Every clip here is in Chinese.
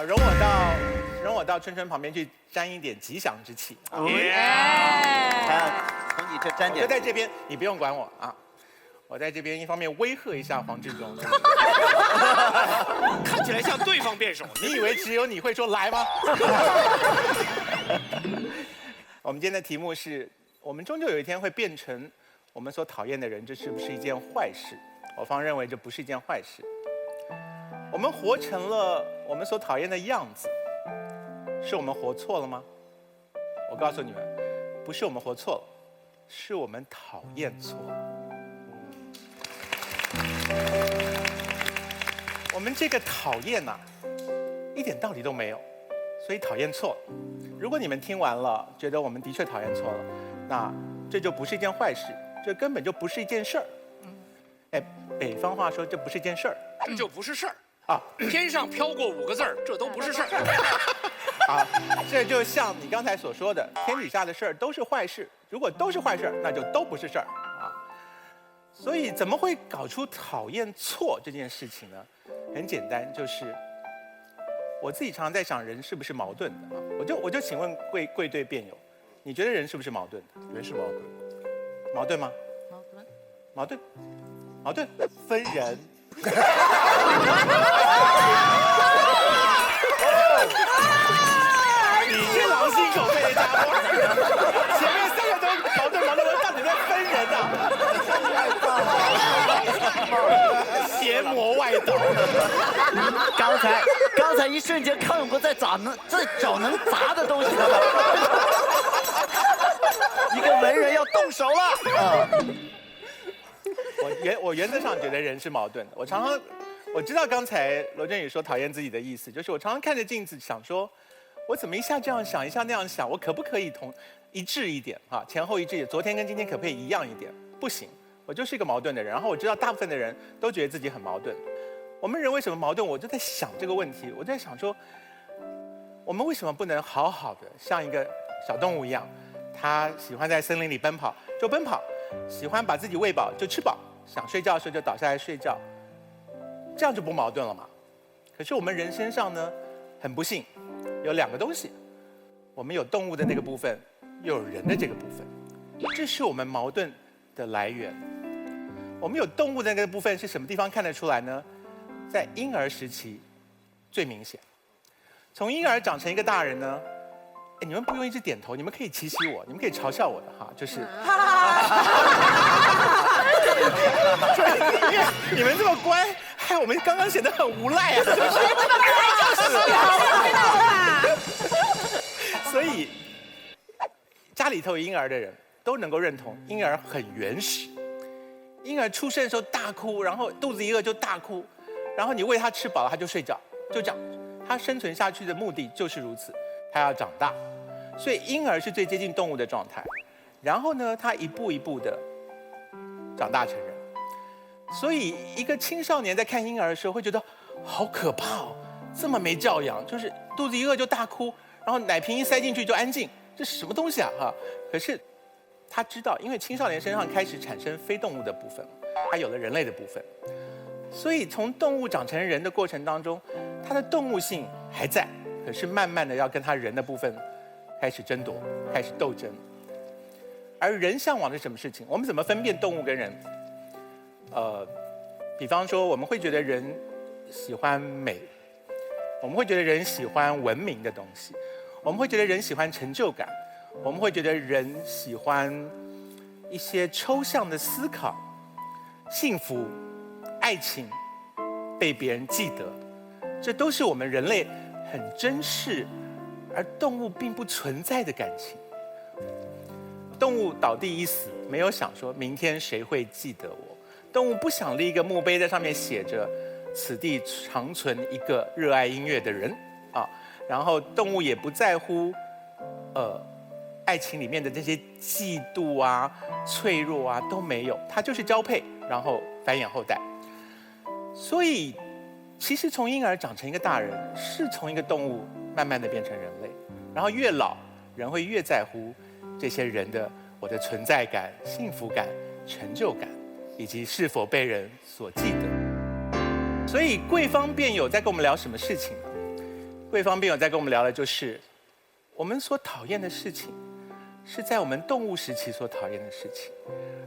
容我到春春旁边去沾一点吉祥之气啊！从你这沾点，我就在这边，你不用管我啊！我在这边一方面威吓一下黄志忠，看起来像对方辩手。你以为只有你会说来吗？我们今天的题目是：我们终究有一天会变成我们所讨厌的人，这是不是一件坏事？我方认为这不是一件坏事。我们活成了我们所讨厌的样子，是我们活错了吗？我告诉你们，不是我们活错了，是我们讨厌错了。我们这个讨厌呐，一点道理都没有，所以讨厌错了。如果你们听完了，觉得我们的确讨厌错了，那这就不是一件坏事，这根本就不是一件事儿。哎，北方话说这不是一件事儿，这就不是事儿啊！天上飘过5个字儿，这都不是事儿。啊，这就像你刚才所说的，天底下的事儿都是坏事。如果都是坏事儿，那就都不是事儿啊。所以怎么会搞出讨厌错这件事情呢？很简单，就是我自己常常在想，人是不是矛盾的啊？我就请问贵队辩友，你觉得人是不是矛盾的？人是矛盾，矛盾吗？矛盾，矛盾，分人。你这狼心狗肺的家伙，前面3个都矛盾，我到底在分人啊？邪魔外道。刚才一瞬间看过在找能砸的东西了，一个文人要动手了。我原则上觉得人是矛盾的。我知道刚才罗振宇说讨厌自己的意思，就是我常常看着镜子想说，我怎么一下这样想，一下那样想，我可不可以一致一点啊？前后一致，昨天跟今天可不可以一样一点？不行，我就是一个矛盾的人。然后我知道大部分的人都觉得自己很矛盾。我们人为什么矛盾？我就在想这个问题，我在想说，我们为什么不能好好的像一个小动物一样，它喜欢在森林里奔跑就奔跑，喜欢把自己喂饱就吃饱，想睡觉的时候就倒下来睡觉，这样就不矛盾了嘛？可是我们人身上呢，很不幸，有2个东西，我们有动物的那个部分，又有人的这个部分，这是我们矛盾的来源。我们有动物的那个部分是什么地方看得出来呢？在婴儿时期最明显。从婴儿长成一个大人呢，你们不用一直点头，你们可以奇袭我，你们可以嘲笑我的哈，就是。因为你们这么乖，害我们刚刚显得很无赖啊。所以家里头有婴儿的人都能够认同，婴儿很原始。婴儿出生的时候大哭，然后肚子一饿就大哭，然后你喂他吃饱了他就睡觉，就这样。他生存下去的目的就是如此，他要长大。所以婴儿是最接近动物的状态。然后呢，他一步一步的长大成人。所以一个青少年在看婴儿的时候会觉得好可怕哦，这么没教养，就是肚子一饿就大哭，然后奶瓶一塞进去就安静，这是什么东西啊哈？可是他知道，因为青少年身上开始产生非动物的部分，他有了人类的部分，所以从动物长成人的过程当中，他的动物性还在，可是慢慢的要跟他人的部分开始争夺，开始斗争。而人向往的是什么事情？我们怎么分辨动物跟人？比方说我们会觉得人喜欢美，我们会觉得人喜欢文明的东西，我们会觉得人喜欢成就感，我们会觉得人喜欢一些抽象的思考，幸福、爱情、被别人记得，这都是我们人类很珍视而动物并不存在的感情。动物倒地一死，没有想说明天谁会记得我。动物不想立一个墓碑，在上面写着“此地长存一个热爱音乐的人”啊。然后动物也不在乎，爱情里面的这些嫉妒啊、脆弱啊都没有，它就是交配，然后繁衍后代。所以，其实从婴儿长成一个大人，是从一个动物慢慢的变成人类，然后越老，人会越在乎这些人的我的存在感、幸福感、成就感，以及是否被人所记得。所以贵方辩友在跟我们聊什么事情呢？贵方辩友在跟我们聊的就是，我们所讨厌的事情，是在我们动物时期所讨厌的事情，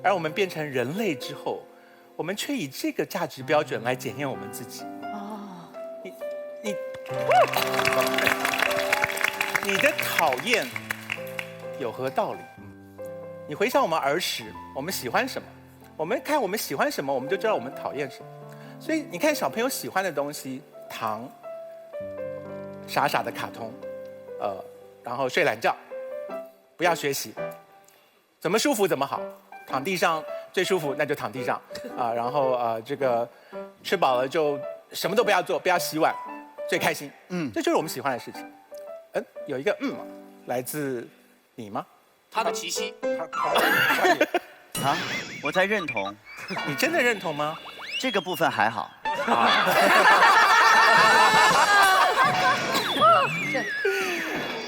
而我们变成人类之后，我们却以这个价值标准来检验我们自己。你的讨厌有何道理？你回想我们儿时，我们喜欢什么？我们看我们喜欢什么，我们就知道我们讨厌什么。所以你看小朋友喜欢的东西，糖、傻傻的卡通，然后睡懒觉，不要学习，怎么舒服怎么好，躺地上最舒服，那就躺地上啊。然后这个吃饱了就什么都不要做，不要洗碗，最开心。这就是我们喜欢的事情。有一个来自你吗？他的气息。啊，我在认同。你真的认同吗？这个部分还好。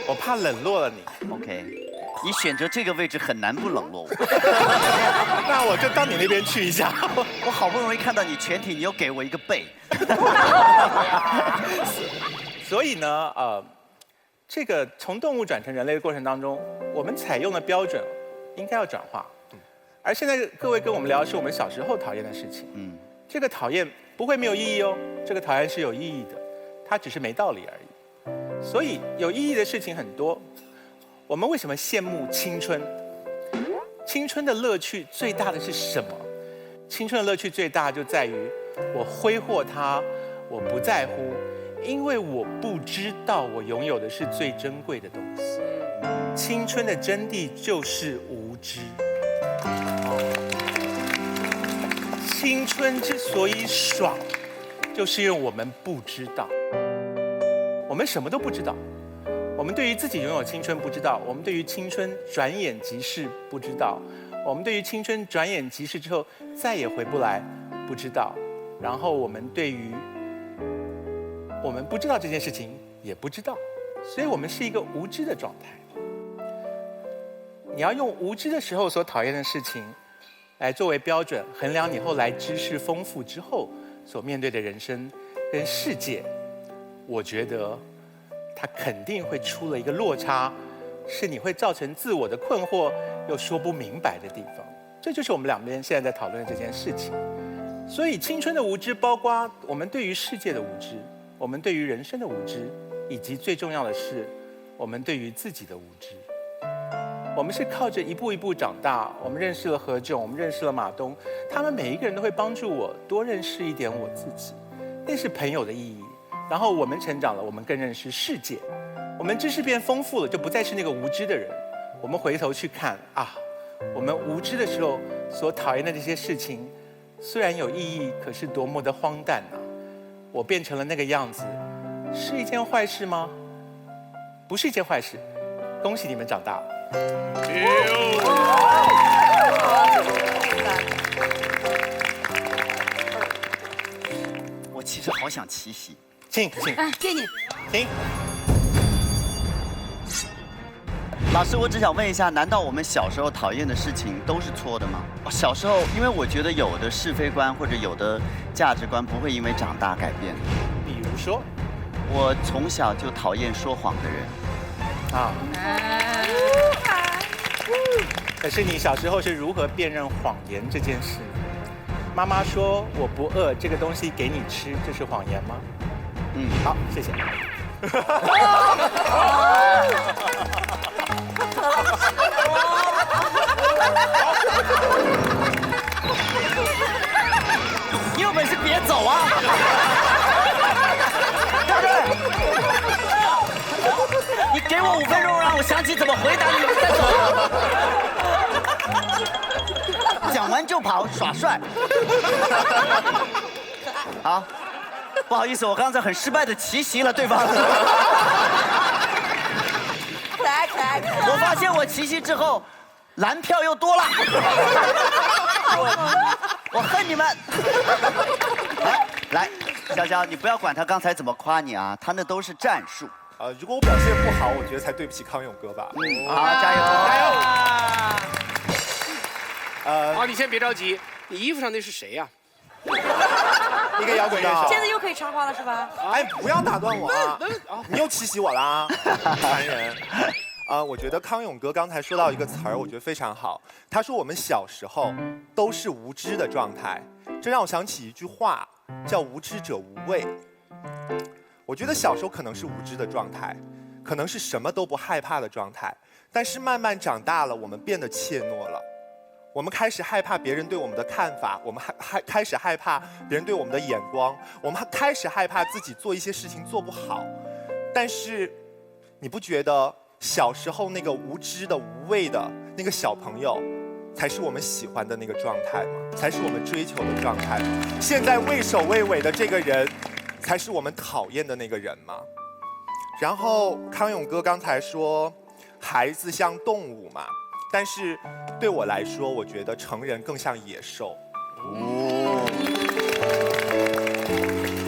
我怕冷落了你。OK， 你选择这个位置很难不冷落我。那我就到你那边去一下。我好不容易看到你全体，你又给我一个背。所以呢，这个从动物转成人类的过程当中，我们采用的标准应该要转化。而现在各位跟我们聊的是我们小时候讨厌的事情。这个讨厌不会没有意义哦，这个讨厌是有意义的，它只是没道理而已。所以有意义的事情很多。我们为什么羡慕青春？青春的乐趣最大的是什么？青春的乐趣最大就在于我挥霍它，我不在乎，因为我不知道我拥有的是最珍贵的东西。青春的真谛就是无知。青春之所以爽，就是因为我们不知道，我们什么都不知道。我们对于自己拥有青春不知道，我们对于青春转眼即逝不知道，我们对于青春转眼即逝之后再也回不来不知道，然后我们对于我们不知道这件事情也不知道，所以我们是一个无知的状态。你要用无知的时候所讨厌的事情来作为标准，衡量你后来知识丰富之后所面对的人生跟世界，我觉得它肯定会出了一个落差，是你会造成自我的困惑又说不明白的地方。这就是我们两边现在在讨论的这件事情。所以青春的无知包括我们对于世界的无知，我们对于人生的无知，以及最重要的是我们对于自己的无知。我们是靠着一步一步长大，我们认识了何炅，我们认识了马东，他们每一个人都会帮助我多认识一点我自己，那是朋友的意义。然后我们成长了，我们更认识世界，我们知识变丰富了，就不再是那个无知的人。我们回头去看啊，我们无知的时候所讨厌的这些事情，虽然有意义，可是多么的荒诞啊！我变成了那个样子，是一件坏事吗？不是一件坏事，恭喜你们长大了。我其实好想奇袭。请，给你。请。老师，我只想问一下，难道我们小时候讨厌的事情都是错的吗？小时候，因为我觉得有的是非观或者有的价值观不会因为长大改变。比如说，我从小就讨厌说谎的人。啊。可是你小时候是如何辨认谎言这件事？妈妈说我不饿，这个东西给你吃，这是谎言吗？好，谢谢。你有本事别走啊！对不对？你给我5分钟，让我想起怎么回答你，再走。讲完就跑，耍帅。好，不好意思，我刚才很失败的奇袭了对方。可爱可爱可爱。我发现我奇袭之后，蓝票又多了。我恨你们！来，潇潇，你不要管他刚才怎么夸你啊，他那都是战术。如果我表现不好，我觉得才对不起康永哥吧。好，加油！好，你先别着急，你衣服上那是谁呀？一个摇滚乐手。现在又可以插话了是吧？哎，不要打断我啊！你又气我啦，烦人。我觉得康永哥刚才说到一个词儿，我觉得非常好。他说我们小时候都是无知的状态，这让我想起一句话，叫“无知者无畏”。我觉得小时候可能是无知的状态，可能是什么都不害怕的状态，但是慢慢长大了，我们变得怯懦了。我们开始害怕别人对我们的看法，我们开始害怕别人对我们的眼光，我们开始害怕自己做一些事情做不好。但是，你不觉得小时候那个无知的、无畏的那个小朋友，才是我们喜欢的那个状态吗？才是我们追求的状态吗？现在畏首畏尾的这个人，才是我们讨厌的那个人吗？然后康永哥刚才说，孩子像动物嘛。但是对我来说，我觉得成人更像野兽。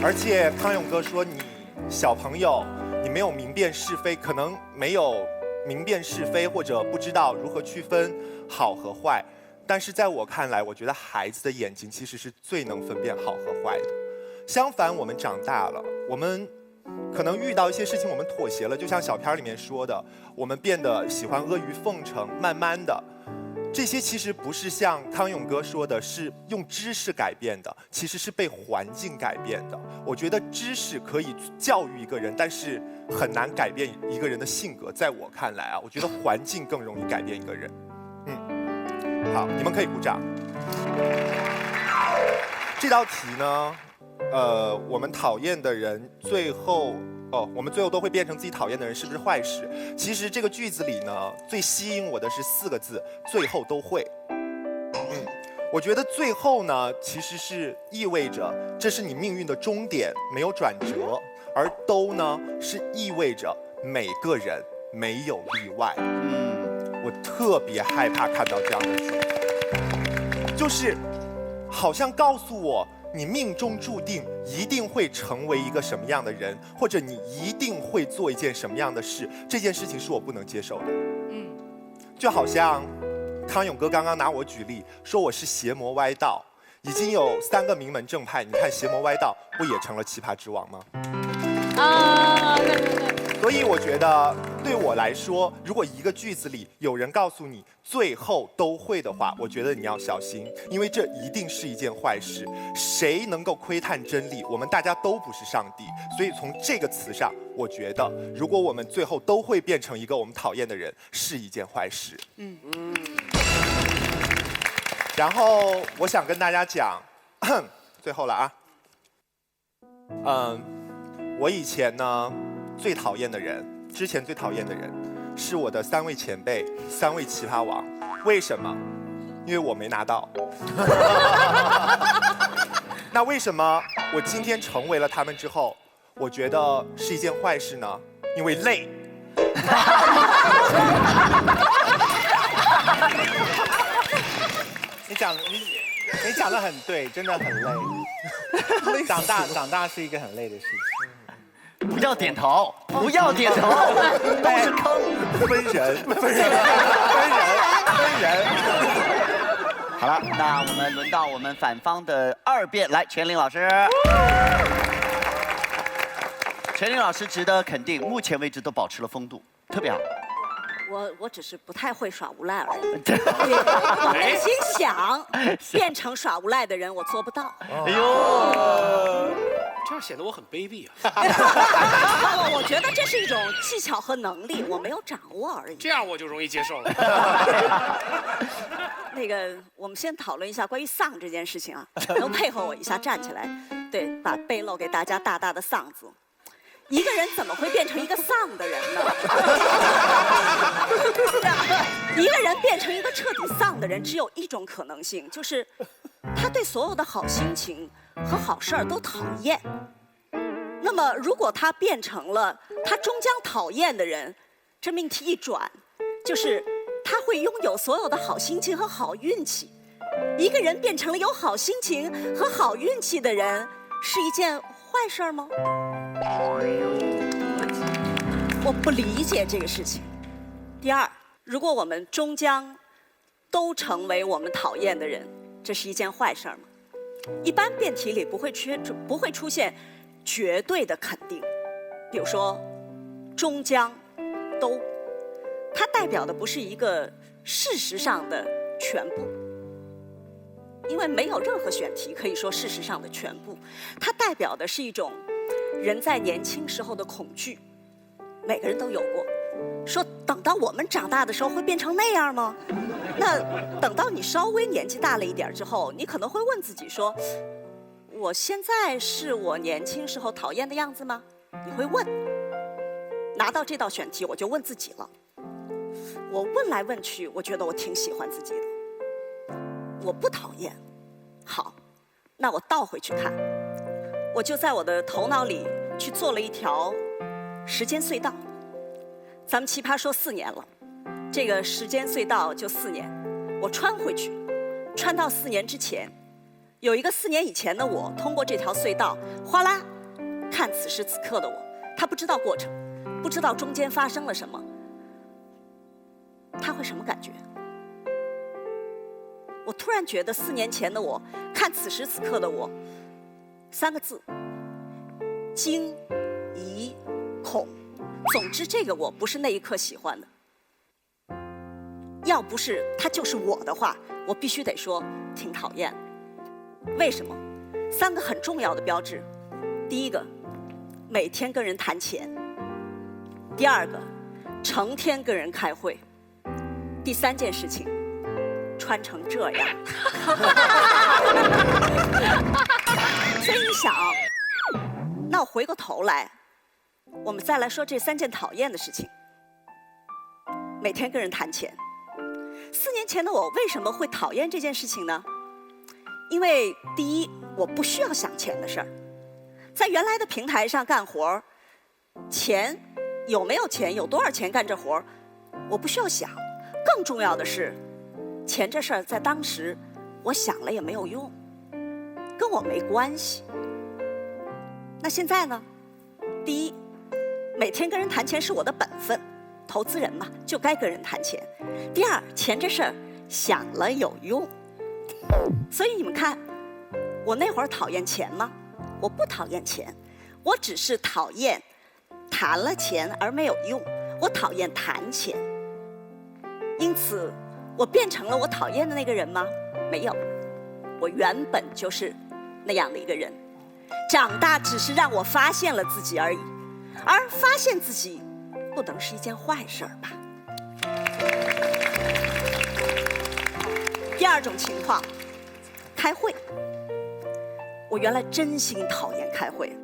而且康永哥说，你小朋友，你没有明辨是非，可能没有明辨是非，或者不知道如何区分好和坏。但是在我看来，我觉得孩子的眼睛其实是最能分辨好和坏的。相反，我们长大了，我们可能遇到一些事情，我们妥协了，就像小片里面说的，我们变得喜欢阿谀奉承，慢慢的，这些其实不是像康永哥说的，是用知识改变的，其实是被环境改变的。我觉得知识可以教育一个人，但是很难改变一个人的性格。在我看来啊，我觉得环境更容易改变一个人。好，你们可以鼓掌。这道题呢？我们讨厌的人我们最后都会变成自己讨厌的人，是不是坏事？其实这个句子里呢，最吸引我的是4个字：最后都会。我觉得最后呢，其实是意味着这是你命运的终点，没有转折；而都呢，是意味着每个人没有例外。我特别害怕看到这样的句子，就是好像告诉我，你命中注定一定会成为一个什么样的人，或者你一定会做一件什么样的事，这件事情是我不能接受的。就好像康永哥刚刚拿我举例，说我是邪魔歪道，已经有3个名门正派，你看邪魔歪道不也成了奇葩之王吗？对。所以我觉得对我来说，如果一个句子里有人告诉你最后都会的话，我觉得你要小心，因为这一定是一件坏事。谁能够窥探真理？我们大家都不是上帝，所以从这个词上，我觉得如果我们最后都会变成一个我们讨厌的人，是一件坏事。然后我想跟大家讲，最后了啊，我以前呢最讨厌的人，之前最讨厌的人，是我的3位前辈，3位奇葩王。为什么？因为我没拿到。那为什么我今天成为了他们之后，我觉得是一件坏事呢？因为累。你讲得很对，真的很累。长大是一个很累的事情。不要点头，不要点头，都是坑。分人。好了，那我们轮到我们反方的2辩，来，全林老师。全林老师值得肯定，目前为止都保持了风度，特别好。我只是不太会耍无赖而已。我内心想变成耍无赖的人，我做不到。哎呦，这样显得我很卑鄙啊！我觉得这是一种技巧和能力，我没有掌握而已。这样我就容易接受了。那个，我们先讨论一下关于丧这件事情啊，能配合我一下站起来，对，把背露给大家大大的丧字。一个人怎么会变成一个丧的人呢？一个人变成一个彻底丧的人，只有一种可能性，就是他对所有的好心情和好事儿都讨厌。那么，如果他变成了他终将讨厌的人，这命题一转，就是他会拥有所有的好心情和好运气。一个人变成了有好心情和好运气的人，是一件坏事吗？我不理解这个事情。第二，如果我们终将都成为我们讨厌的人，这是一件坏事吗？一般辩题里不会出现绝对的肯定，比如说终将都，它代表的不是一个事实上的全部，因为没有任何选题可以说事实上的全部，它代表的是一种人在年轻时候的恐惧，每个人都有过。说等到我们长大的时候会变成那样吗？那等到你稍微年纪大了一点之后，你可能会问自己说，我现在是我年轻时候讨厌的样子吗？你会问。拿到这道选题，我就问自己了。我问来问去，我觉得我挺喜欢自己的，我不讨厌。好，那我倒回去看，我就在我的头脑里去做了一条时间隧道。咱们奇葩说4年了，这个时间隧道就4年，我穿回去，穿到4年之前，有一个4年以前的我，通过这条隧道，哗啦，看此时此刻的我，他不知道过程，不知道中间发生了什么，他会什么感觉？我突然觉得4年前的我，看此时此刻的我，3个字：惊、疑、恐。总之，这个我不是那一刻喜欢的。要不是他就是我的话，我必须得说挺讨厌。为什么？3个很重要的标志。第一个，每天跟人谈钱；第二个，成天跟人开会；第3件事情，穿成这样。所以你想，那我回过头来。我们再来说这3件讨厌的事情。每天跟人谈钱。4年前的我为什么会讨厌这件事情呢？因为第一，我不需要想钱的事儿。在原来的平台上干活，钱有没有钱，有多少钱干这活，我不需要想。更重要的是，钱这事儿在当时我想了也没有用，跟我没关系。那现在呢？第一，每天跟人谈钱是我的本分，投资人嘛，就该跟人谈钱。第二，钱这事儿想了有用。所以你们看，我那会儿讨厌钱吗？我不讨厌钱，我只是讨厌谈了钱而没有用，我讨厌谈钱。因此，我变成了我讨厌的那个人吗？没有，我原本就是那样的一个人。长大只是让我发现了自己而已。而发现自己不能是一件坏事吧。第二种情况，开会。我原来真心讨厌开会，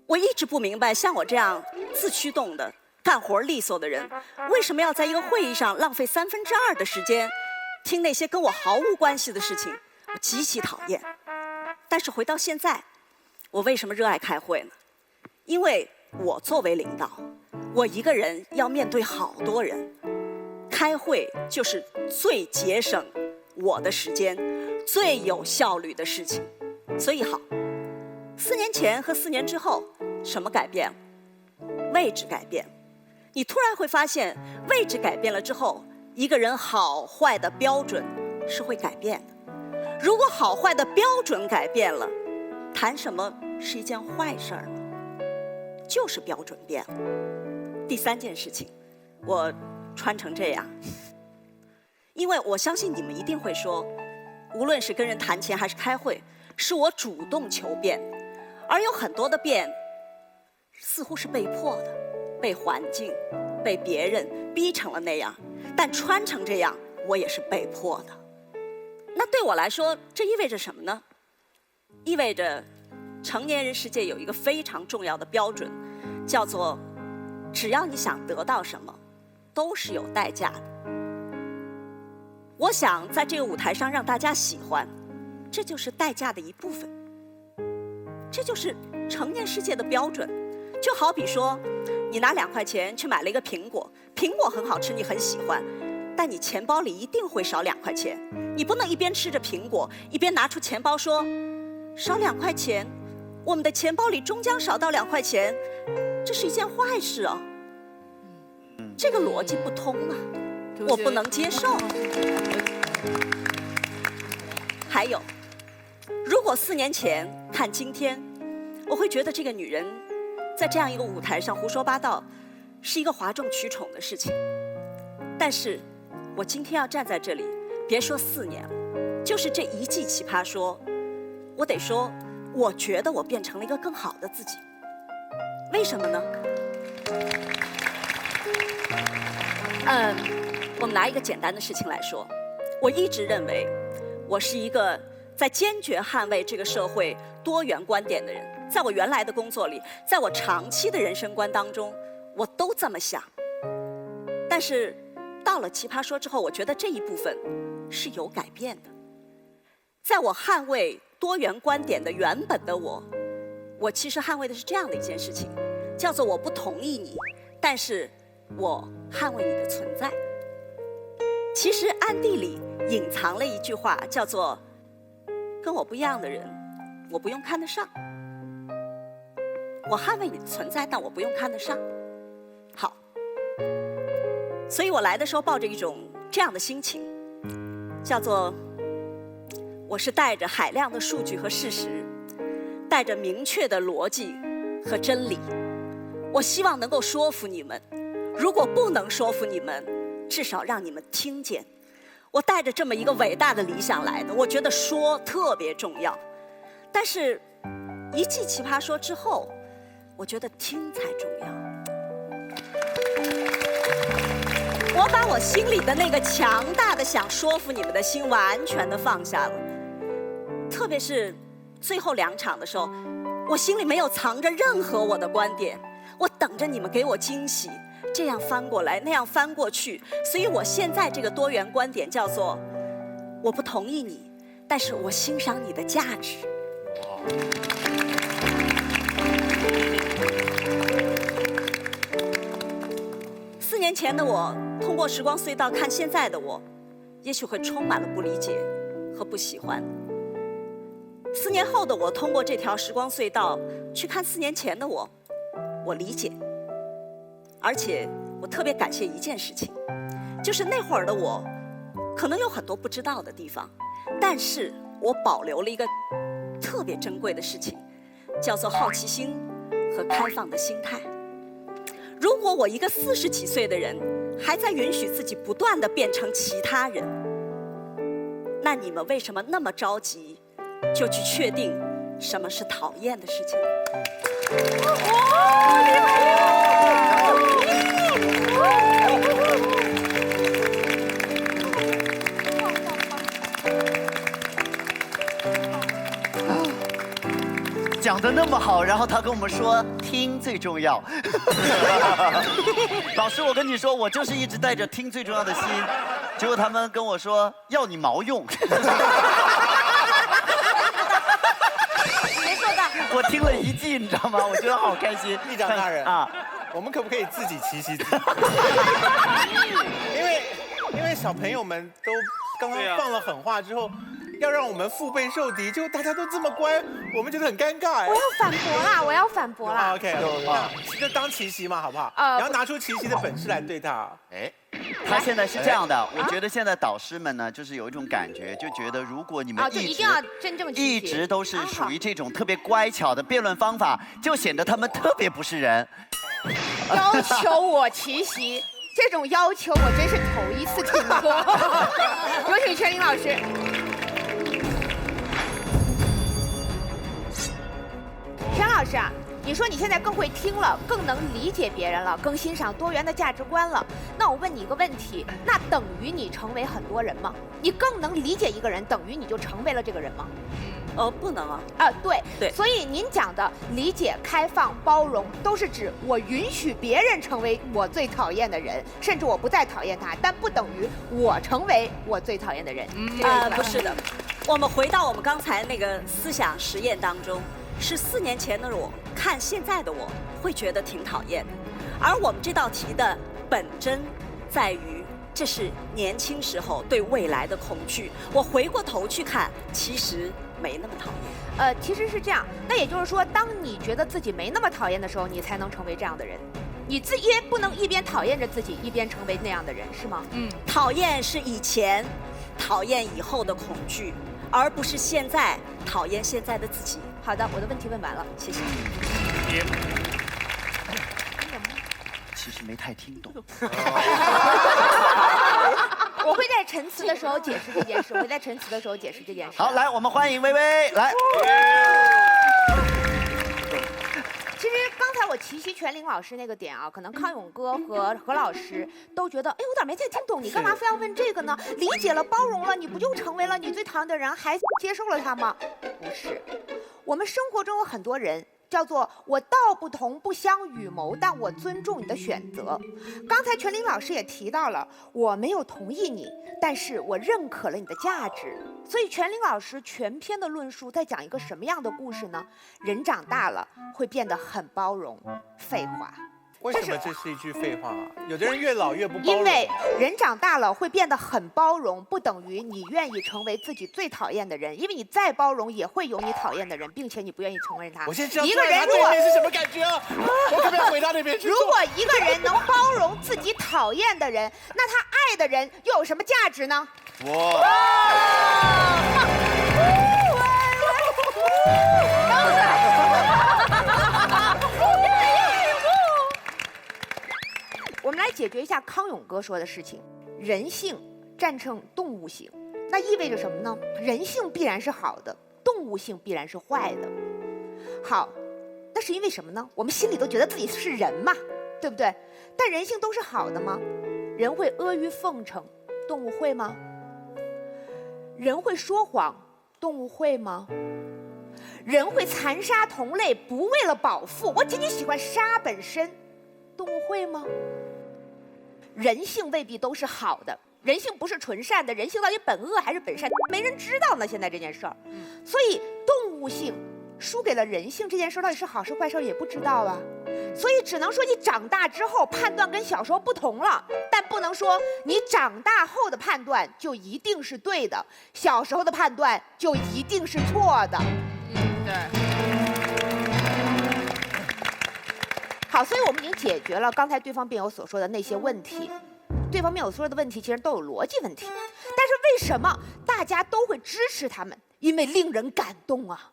我一直不明白，像我这样自驱动的、干活利索的人，为什么要在一个会议上浪费2/3的时间，听那些跟我毫无关系的事情？我极其讨厌。但是回到现在，我为什么热爱开会呢？因为我作为领导，我一个人要面对好多人，开会就是最节省我的时间、最有效率的事情。所以好，4年前和4年之后，什么改变了？位置改变。你突然会发现，位置改变了之后，一个人好坏的标准是会改变的。如果好坏的标准改变了，谈什么是一件坏事呢？就是标准变了。第3件事情，我穿成这样，因为我相信你们一定会说，无论是跟人谈钱还是开会，是我主动求变，而有很多的变，似乎是被迫的，被环境、被别人逼成了那样。但穿成这样，我也是被迫的。那对我来说，这意味着什么呢？意味着成年人世界有一个非常重要的标准，叫做只要你想得到什么，都是有代价的。我想在这个舞台上让大家喜欢，这就是代价的一部分。这就是成年世界的标准。就好比说，你拿2块钱去买了一个苹果，苹果很好吃，你很喜欢，但你钱包里一定会少2块钱。你不能一边吃着苹果，一边拿出钱包说，少2块钱，我们的钱包里终将少到2块钱，这是一件坏事啊。这个逻辑不通啊，我不能接受。还有，如果4年前看今天，我会觉得这个女人在这样一个舞台上胡说八道，是一个哗众取宠的事情。但是，我今天要站在这里，别说4年了，就是这一季奇葩说，我得说，我觉得我变成了一个更好的自己。为什么呢？我们拿一个简单的事情来说，我一直认为，我是一个在坚决捍卫这个社会多元观点的人。在我原来的工作里，在我长期的人生观当中，我都这么想。但是到了奇葩说之后，我觉得这一部分是有改变的。在我捍卫多元观点的原本的我其实捍卫的是这样的一件事情，叫做我不同意你，但是我捍卫你的存在。其实暗地里隐藏了一句话，叫做跟我不一样的人，我不用看得上。我捍卫你的存在，但我不用看得上。好，所以我来的时候抱着一种这样的心情，叫做我是带着海量的数据和事实，带着明确的逻辑和真理，我希望能够说服你们。如果不能说服你们，至少让你们听见。我带着这么一个伟大的理想来的，我觉得说特别重要。但是，一季奇葩说之后，我觉得听才重要。我把我心里的那个强大的想说服你们的心完全的放下了。特别是最后2场的时候，我心里没有藏着任何我的观点，我等着你们给我惊喜。这样翻过来，那样翻过去，所以我现在这个多元观点叫做：我不同意你，但是我欣赏你的价值。4年前的我，通过时光隧道看现在的我，也许会充满了不理解和不喜欢。4年后的我，通过这条时光隧道去看4年前的我，我理解。而且我特别感谢一件事情，就是那会儿的我，可能有很多不知道的地方，但是我保留了一个特别珍贵的事情，叫做好奇心和开放的心态。如果我一个40几岁的人，还在允许自己不断地变成其他人，那你们为什么那么着急，就去确定什么是讨厌的事情？讲得那么好，然后他跟我们说听最重要。老师，我跟你说，我就是一直带着听最重要的心，结果他们跟我说要你毛用。谁说的？我听了1季，你知道吗？我觉得好开心。议长大人啊，我们可不可以自己奇袭自己？因为小朋友们都刚刚放了狠话之后，要让我们腹背受敌，就大家都这么乖，我们觉得很尴尬哎。我要反驳啦！我要反驳啦！ OK， 就当奇袭嘛，好不好？然后拿出奇袭的本事来对他。哎，他现在是这样的，我觉得现在导师们呢，就是有一种感觉，就觉得如果你们就一定要真正一直都是属于这种特别乖巧的辩论方法，就显得他们特别不是人。要求我奇袭，这种要求我真是头一次听过。有请全林老师。全老师啊，你说你现在更会听了，更能理解别人了，更欣赏多元的价值观了。那我问你一个问题，那等于你成为很多人吗？你更能理解一个人，等于你就成为了这个人吗？不能啊。对。对。所以您讲的理解、开放、包容，都是指我允许别人成为我最讨厌的人，甚至我不再讨厌他，但不等于我成为我最讨厌的人。不是的。我们回到我们刚才那个思想实验当中。是4年前的我看现在的我会觉得挺讨厌的，而我们这道题的本真在于，这是年轻时候对未来的恐惧。我回过头去看，其实没那么讨厌。其实是这样。那也就是说，当你觉得自己没那么讨厌的时候，你才能成为这样的人。你也不能一边讨厌着自己，一边成为那样的人，是吗？讨厌是以前，讨厌以后的恐惧。而不是现在讨厌现在的自己。好的，我的问题问完了，谢谢。其实没太听懂。我会在陈词的时候解释这件事，好，来，我们欢迎薇薇来。其实刚才我齐全林老师那个点啊，可能康永哥和何老师都觉得，哎，我咋没太听懂？你干嘛非要问这个呢？理解了、包容了，你不就成为了你最讨厌的人，还接受了他吗？不是，我们生活中有很多人。叫做我道不同不相与谋，但我尊重你的选择。刚才全林老师也提到了，我没有同意你，但是我认可了你的价值。所以全林老师全篇的论述在讲一个什么样的故事呢？人长大了会变得很包容。废话。为什么这是一句废话啊？有的人越老越不包容。因为人长大了会变得很包容，不等于你愿意成为自己最讨厌的人，因为你再包容也会有你讨厌的人，并且你不愿意承认他。我现在知道一个人如果是什么感觉啊？我可不可以回到那边去？如果一个人能包容自己讨厌的人，那他爱的人又有什么价值呢？我们来解决一下康永哥说的事情，人性战胜动物性，那意味着什么呢？人性必然是好的，动物性必然是坏的。好，那是因为什么呢？我们心里都觉得自己是人嘛，对不对？但人性都是好的吗？人会阿谀奉承，动物会吗？人会说谎，动物会吗？人会残杀同类，不为了饱腹，我仅仅喜欢杀本身，动物会吗？人性未必都是好的，人性不是纯善的，人性到底本恶还是本善，没人知道呢。现在这件事儿，所以动物性输给了人性这件事到底是好事坏事也不知道啊。所以只能说你长大之后判断跟小时候不同了，但不能说你长大后的判断就一定是对的，小时候的判断就一定是错的。对。好，所以我们已经解决了刚才对方辩友所说的那些问题。对方辩友所说的问题其实都有逻辑问题，但是为什么大家都会支持他们？因为令人感动啊！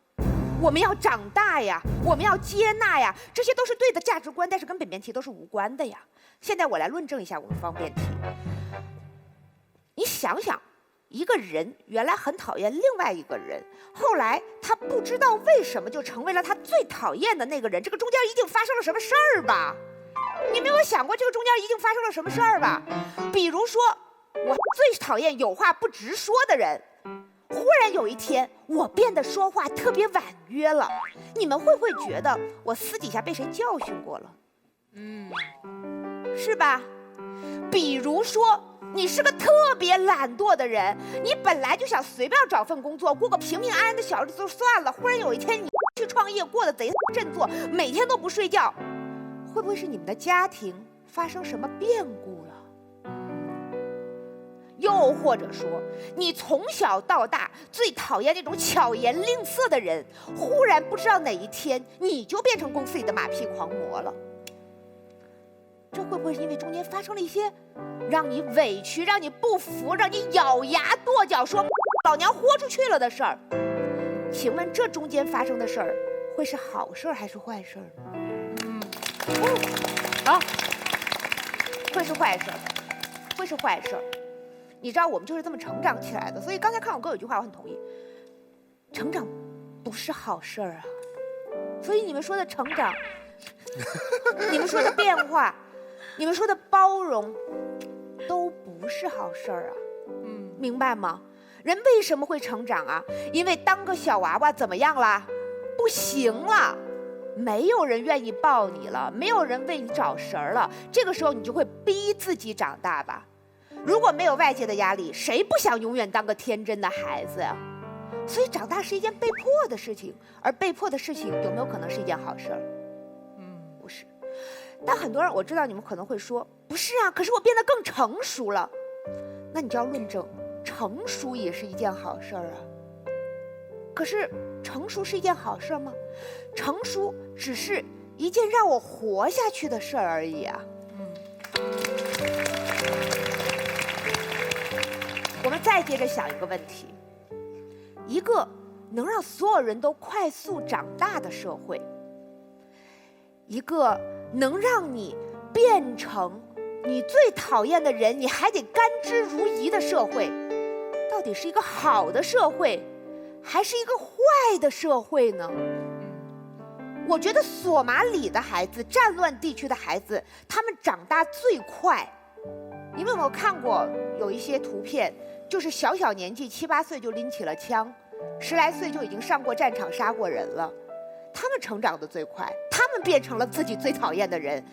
我们要长大呀，我们要接纳呀，这些都是对的价值观，但是跟本辩题都是无关的呀。现在我来论证一下我们方辩题。你想想，一个人原来很讨厌另外一个人，后来他不知道为什么就成为了他最讨厌的那个人，这个中间一定发生了什么事儿吧？你没有想过这个中间一定发生了什么事儿吧？比如说，我最讨厌有话不直说的人，忽然有一天我变得说话特别婉约了，你们会不会觉得我私底下被谁教训过了？是吧？比如说，你是个特别懒惰的人，你本来就想随便找份工作，过个平平安安的小日子就算了，忽然有一天你去创业，过得贼振作，每天都不睡觉，会不会是你们的家庭发生什么变故了？又或者说，你从小到大最讨厌那种巧言令色的人，忽然不知道哪一天你就变成公司里的马屁狂魔了。这会不会是因为中间发生了一些让你委屈、让你不服、让你咬牙跺脚说老娘豁出去了的事儿？请问这中间发生的事儿会是好事儿还是坏事儿呢？啊，会是坏事儿，会是坏事儿。你知道我们就是这么成长起来的，所以刚才康永哥有句话我很同意，成长不是好事儿啊。所以你们说的成长，你们说的变化，你们说的包容，都不是好事儿啊。明白吗？人为什么会成长啊？因为当个小娃娃怎么样啦？不行了，没有人愿意抱你了，没有人为你找食儿了，这个时候你就会逼自己长大吧。如果没有外界的压力，谁不想永远当个天真的孩子呀？所以长大是一件被迫的事情，而被迫的事情有没有可能是一件好事儿？不是。但很多人，我知道你们可能会说，不是啊，可是我变得更成熟了。那你就要论证，成熟也是一件好事儿啊。可是成熟是一件好事吗？成熟只是一件让我活下去的事儿而已啊。我们再接着想一个问题，一个能让所有人都快速长大的社会，一个能让你变成你最讨厌的人，你还得甘之如饴的社会，到底是一个好的社会，还是一个坏的社会呢？我觉得索马里的孩子，战乱地区的孩子，他们长大最快。你们有没有看过有一些图片，就是小小年纪7、8岁就拎起了枪，10来岁就已经上过战场杀过人了？他们成长的最快，他们变成了自己最讨厌的人，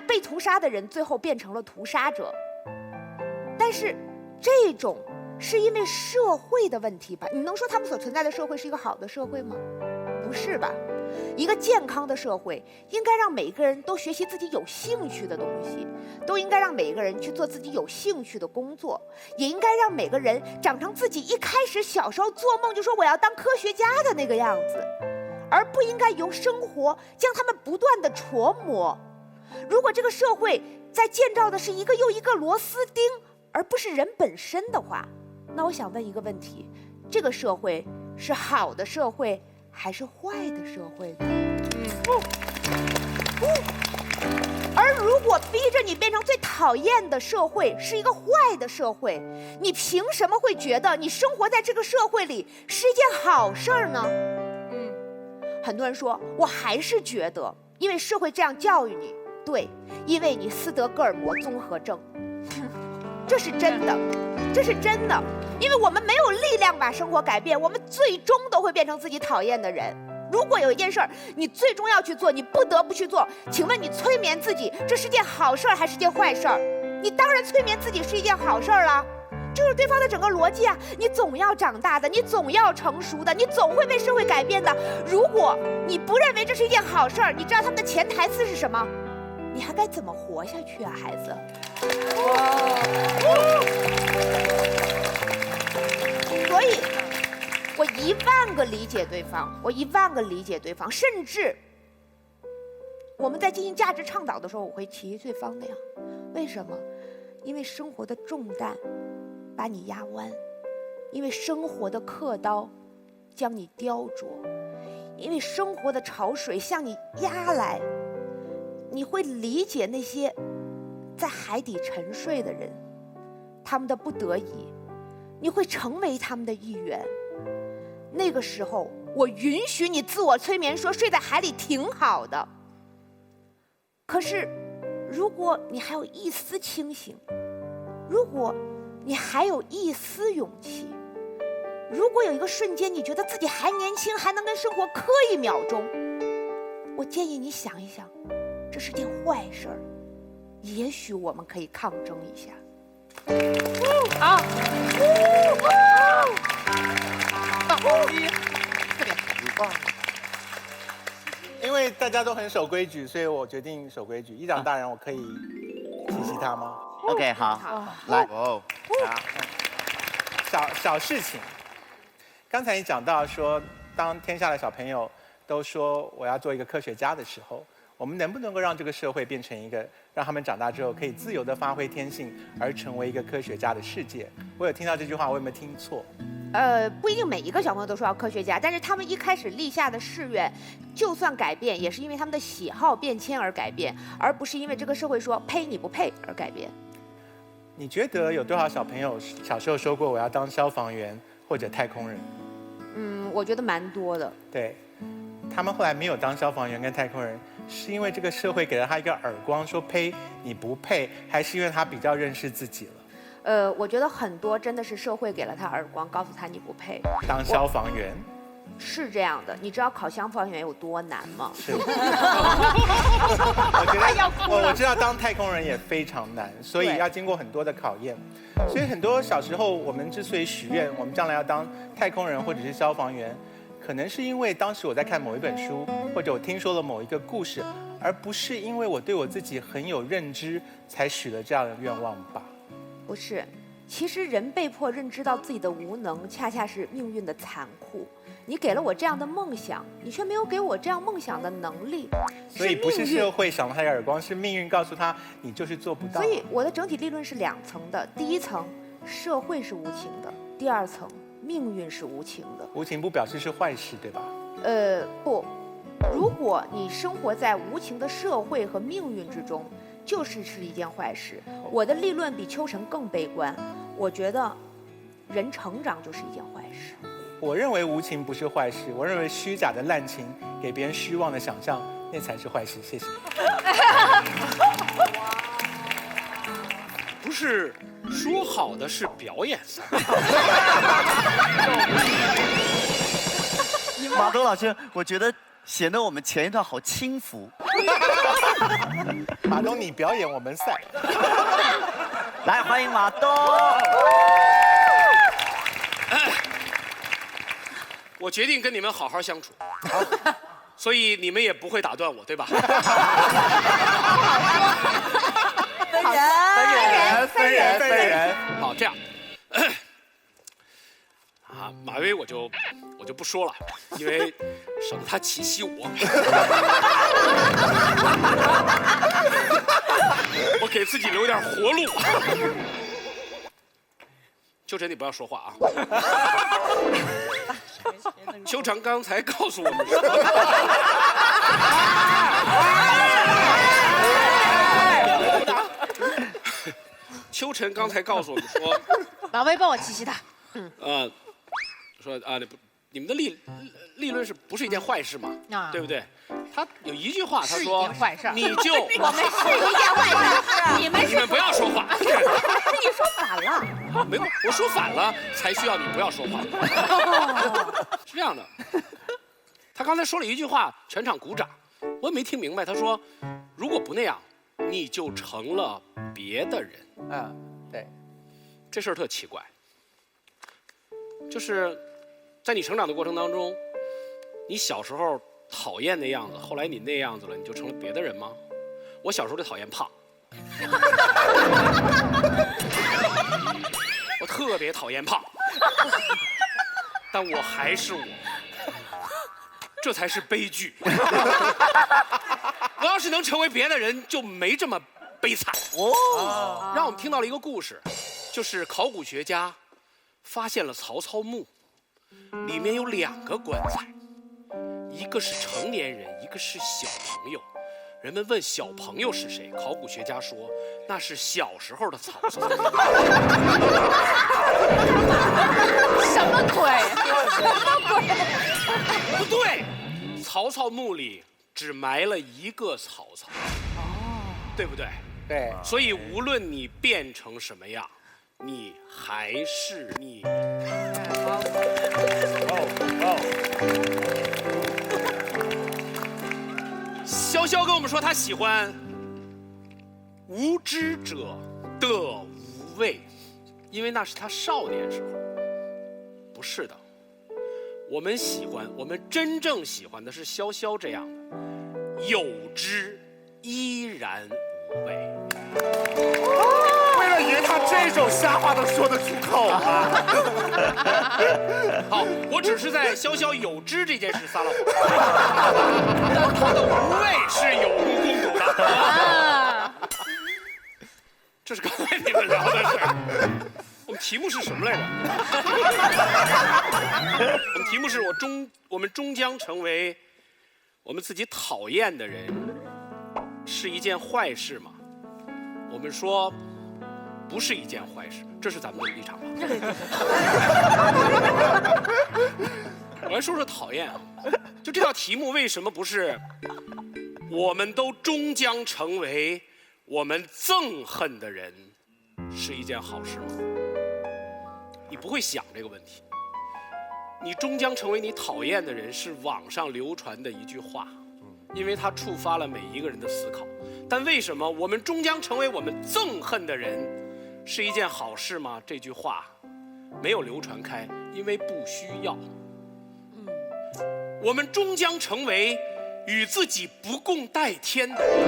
被屠杀的人最后变成了屠杀者。但是这种是因为社会的问题吧？你能说他们所存在的社会是一个好的社会吗？不是吧？一个健康的社会应该让每个人都学习自己有兴趣的东西，都应该让每个人去做自己有兴趣的工作，也应该让每个人长成自己一开始小时候做梦就说我要当科学家的那个样子，而不应该由生活将他们不断的琢磨。如果这个社会在建造的是一个又一个螺丝钉，而不是人本身的话，那我想问一个问题：这个社会是好的社会还是坏的社会呢？而如果逼着你变成最讨厌的社会是一个坏的社会，你凭什么会觉得你生活在这个社会里是一件好事儿呢？很多人说，我还是觉得，因为社会这样教育你，对，因为你斯德哥尔摩综合症，这是真的，这是真的。因为我们没有力量把生活改变，我们最终都会变成自己讨厌的人。如果有一件事儿你最终要去做，你不得不去做，请问你催眠自己，这是件好事儿还是件坏事儿？你当然催眠自己是一件好事儿啦，这是对方的整个逻辑啊！你总要长大的，你总要成熟的，你总会被社会改变的。如果你不认为这是一件好事儿，你知道他们的潜台词是什么？你还该怎么活下去啊，孩子？所以，我10000个理解对方，我10000个理解对方，甚至我们在进行价值倡导的时候，我会提对方那样。为什么？因为生活的重担把你压弯，因为生活的刻刀将你雕琢，因为生活的潮水向你压来，你会理解那些在海底沉睡的人，他们的不得已，你会成为他们的一员。那个时候，我允许你自我催眠说睡在海里挺好的。可是，如果你还有一丝清醒，如果你还有一丝勇气，如果有一个瞬间你觉得自己还年轻，还能跟生活磕1秒钟，我建议你想一想，这是件坏事儿。也许我们可以抗争一下。好，因为大家都很守规矩，所以我决定守规矩。议长大人，我可以提醒他吗？ OK， 好，来，小事情。刚才你讲到说，当天下的小朋友都说我要做一个科学家的时候，我们能不能够让这个社会变成一个让他们长大之后可以自由地发挥天性，而成为一个科学家的世界？我有听到这句话，我有没有听错？不一定每一个小朋友都说要科学家，但是他们一开始立下的誓愿，就算改变，也是因为他们的喜好变迁而改变，而不是因为这个社会说呸你不配而改变。你觉得有多少小朋友小时候说过我要当消防员或者太空人？我觉得蛮多的。对，他们后来没有当消防员跟太空人，是因为这个社会给了他一个耳光，说呸你不配，还是因为他比较认识自己了？我觉得很多真的是社会给了他耳光，告诉他你不配。当消防员是这样的，你知道考消防员有多难吗？是。我知道当太空人也非常难，所以要经过很多的考验。所以很多小时候我们之所以许愿，我们将来要当太空人或者是消防员，可能是因为当时我在看某一本书，或者我听说了某一个故事，而不是因为我对我自己很有认知才许了这样的愿望吧。不是，其实人被迫认知到自己的无能，恰恰是命运的残酷。你给了我这样的梦想，你却没有给我这样梦想的能力。所以不是社会赏了他一个耳光，是命运告诉他你就是做不到。所以我的整体立论是2层的：第一层，社会是无情的；第2层，命运是无情的。无情不表示是坏事，对吧？不，如果你生活在无情的社会和命运之中，就是一件坏事。我的立论比秋晨更悲观，我觉得人成长就是一件坏事。我认为无情不是坏事，我认为虚假的滥情给别人失望的想象，那才是坏事。谢谢。不是说好的是表演赛？马东老师，我觉得显得我们前一段好轻浮。马东，你表演，我们赛。来，欢迎马东。我决定跟你们好好相处，所以你们也不会打断我，对吧？分人。好，这样。马薇我就不说了，因为省得他奇袭我。我给自己留点活路。秋晨，你不要说话啊。秋晨刚才告诉我们说，秋晨刚才告诉我们说，马薇帮我奇袭他。说你们的立论是不是一件坏事嘛？啊对不对？他有一句话，他是一说件坏事你就我们是一件坏事，你们你们不要说话。你说反了。没有，我说反了才需要你不要说话。是这样的，他刚才说了一句话，全场鼓掌，我也没听明白。他说，如果不那样，你就成了别的人。对，这事儿特奇怪，就是在你成长的过程当中，你小时候讨厌那样子，后来你那样子了，你就成了别的人吗？我小时候就讨厌胖。我特别讨厌胖，但我还是我，这才是悲剧。我要是能成为别的人，就没这么悲惨。让我们听到了一个故事，就是考古学家发现了曹操墓，里面有2个棺材，一个是成年人，一个是小朋友。人们问小朋友是谁，考古学家说那是小时候的曹操。什么鬼？不对，曹操墓里只埋了1个曹操，对不对？对，所以无论你变成什么样，你还是你。潇潇跟我们说，他喜欢无知者的无畏，因为那是他少年时候。不是的，我们真正喜欢的是潇潇这样的，有知依然无畏。为了赢他这种瞎话都说得出口啊！好，我只是在潇潇有知这件事撒了谎，他的无畏是有目共睹的。这是刚才你们聊的事儿。我们题目是什么来着？我们题目是我们终将成为我们自己讨厌的人，是一件坏事吗？我们说不是一件坏事，这是咱们的立场吧。我来说说讨厌啊，就这道题目为什么不是我们都终将成为我们憎恨的人是一件好事吗？你不会想这个问题，你终将成为你讨厌的人是网上流传的一句话，因为它触发了每一个人的思考。但为什么我们终将成为我们憎恨的人是一件好事吗？这句话没有流传开，因为不需要。我们终将成为与自己不共戴天的人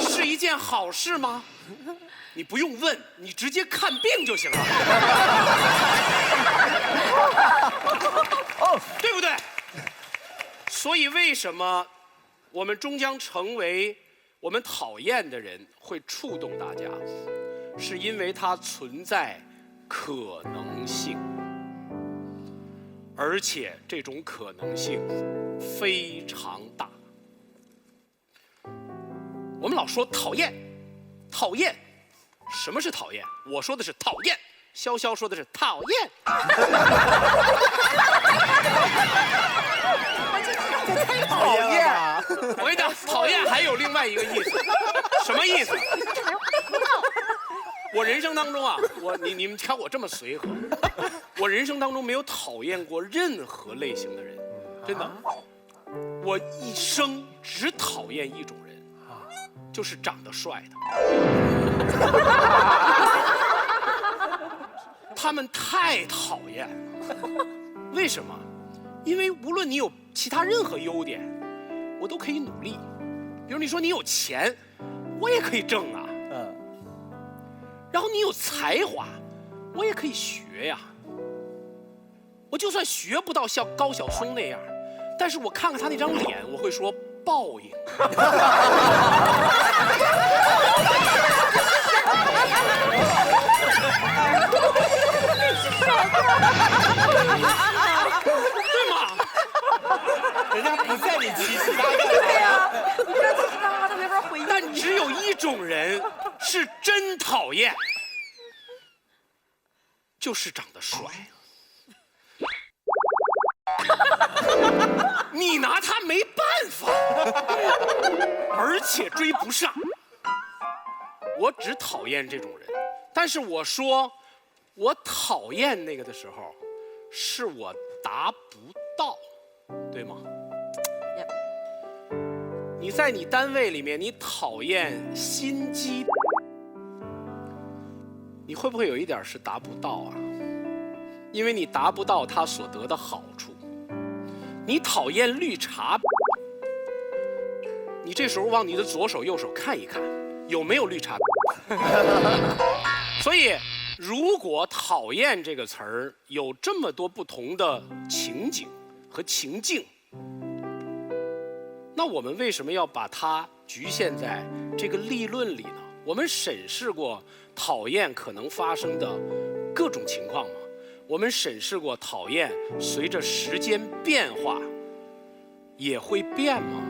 是一件好事吗？你不用问，你直接看病就行了，对不对？所以为什么我们终将成为我们讨厌的人会触动大家，是因为它存在可能性，而且这种可能性非常大。我们老说讨厌，讨厌，什么是讨厌？我说的是讨厌，潇潇说的是讨厌。讨厌啊！我跟你讲，讨厌还有另外一个意思，什么意思？我人生当中啊，你们看我这么随和，我人生当中没有讨厌过任何类型的人，真的。我一生只讨厌一种人，就是长得帅的。他们太讨厌了，为什么？因为无论你有其他任何优点，我都可以努力。比如你说你有钱，我也可以挣啊。然后你有才华，我也可以学呀。我就算学不到像高晓松那样，但是我看看他那张脸，我会说报应。对吗？人家不在你奇奇大对呀，你这奇奇大大他没法回应。但只有一种人是真讨厌，就是长得帅。你拿他没办法，而且追不上。我只讨厌这种人，但是我说我讨厌那个的时候，是我达不到，对吗？你在你单位里面，你讨厌心机，你会不会有一点是达不到啊？因为你达不到他所得的好处。你讨厌绿茶，你这时候往你的左手右手看一看，有没有绿茶？所以，如果讨厌这个词儿有这么多不同的情景和情境，那我们为什么要把它局限在这个立论里呢？我们审视过讨厌可能发生的各种情况吗？我们审视过讨厌随着时间变化也会变吗？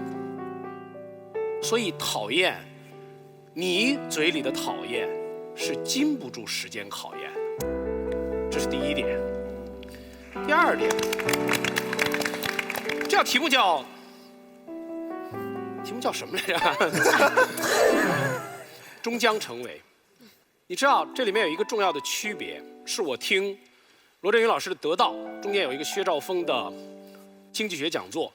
所以讨厌，你嘴里的讨厌是经不住时间考验的，这是第一点。第二点，这道题目叫什么来着？终将成为。你知道这里面有一个重要的区别，是我听罗振宇老师的《得道》中间有一个薛兆丰的经济学讲座，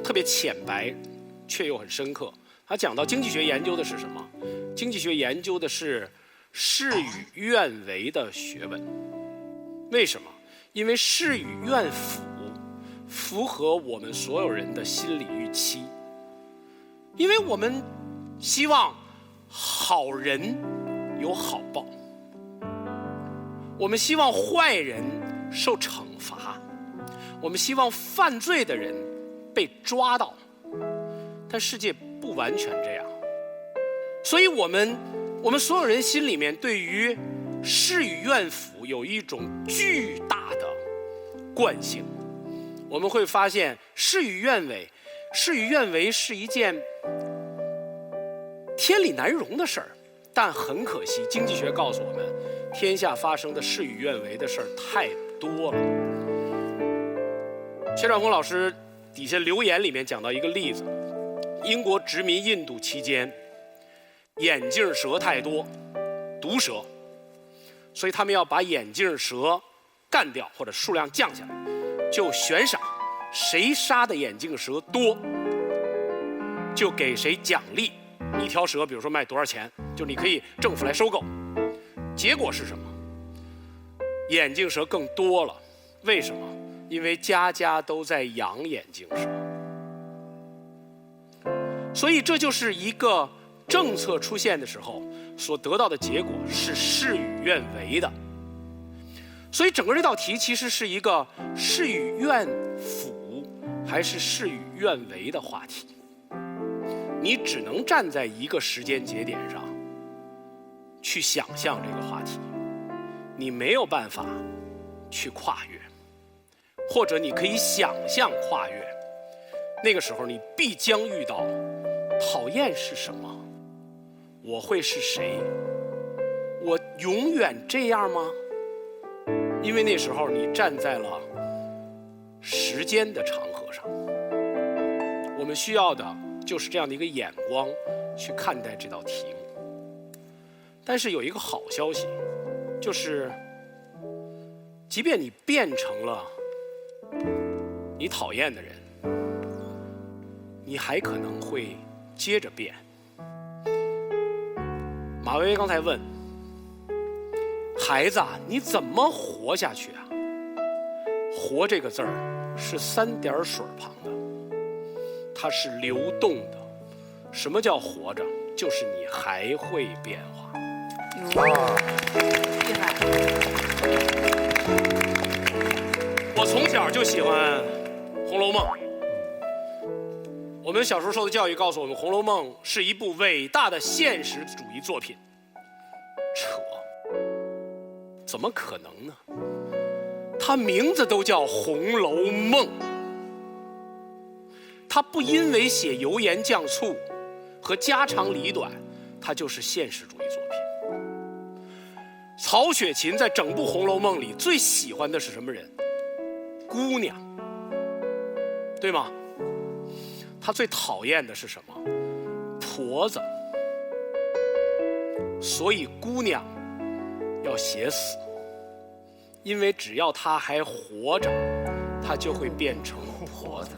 特别浅白，却又很深刻。他讲到经济学研究的是什么？经济学研究的是事与愿违的学问。为什么？因为事与愿符合我们所有人的心理预期。因为我们希望好人有好报，我们希望坏人受惩罚，我们希望犯罪的人被抓到，但世界不完全这样。所以我们所有人心里面对于事与愿符有一种巨大的惯性。我们会发现事与愿违是一件天理难容的事儿，但很可惜，经济学告诉我们，天下发生的事与愿违的事儿太多了。薛兆丰老师底下留言里面讲到一个例子，英国殖民印度期间，眼镜蛇太多，毒蛇，所以他们要把眼镜蛇干掉或者数量降下来，就悬赏，谁杀的眼镜蛇多，就给谁奖励。一条蛇，比如说卖多少钱，就你可以政府来收购。结果是什么？眼镜蛇更多了，为什么？因为家家都在养眼镜蛇。所以这就是一个政策出现的时候所得到的结果是事与愿违的。所以整个这道题其实是一个事与愿符还是事与愿违的话题。你只能站在一个时间节点上去想象这个话题，你没有办法去跨越，或者你可以想象跨越，那个时候你必将遇到讨厌是什么，我会是谁，我永远这样吗？因为那时候你站在了时间的长河上。我们需要的就是这样的一个眼光去看待这道题目。但是有一个好消息，就是即便你变成了你讨厌的人，你还可能会接着变。马薇薇刚才问孩子啊，你怎么活下去啊？活这个字儿是3点水旁的，它是流动的。什么叫活着？就是你还会变化。厉害！我从小就喜欢《红楼梦》。我们小时候受的教育告诉我们，《红楼梦》是一部伟大的现实主义作品。扯，怎么可能呢？它名字都叫《红楼梦》，它不因为写油盐酱醋和家长里短，它就是现实主义作品。曹雪芹在整部《红楼梦》里最喜欢的是什么人？姑娘，对吗？他最讨厌的是什么？婆子。所以姑娘要写死，因为只要她还活着，她就会变成婆子。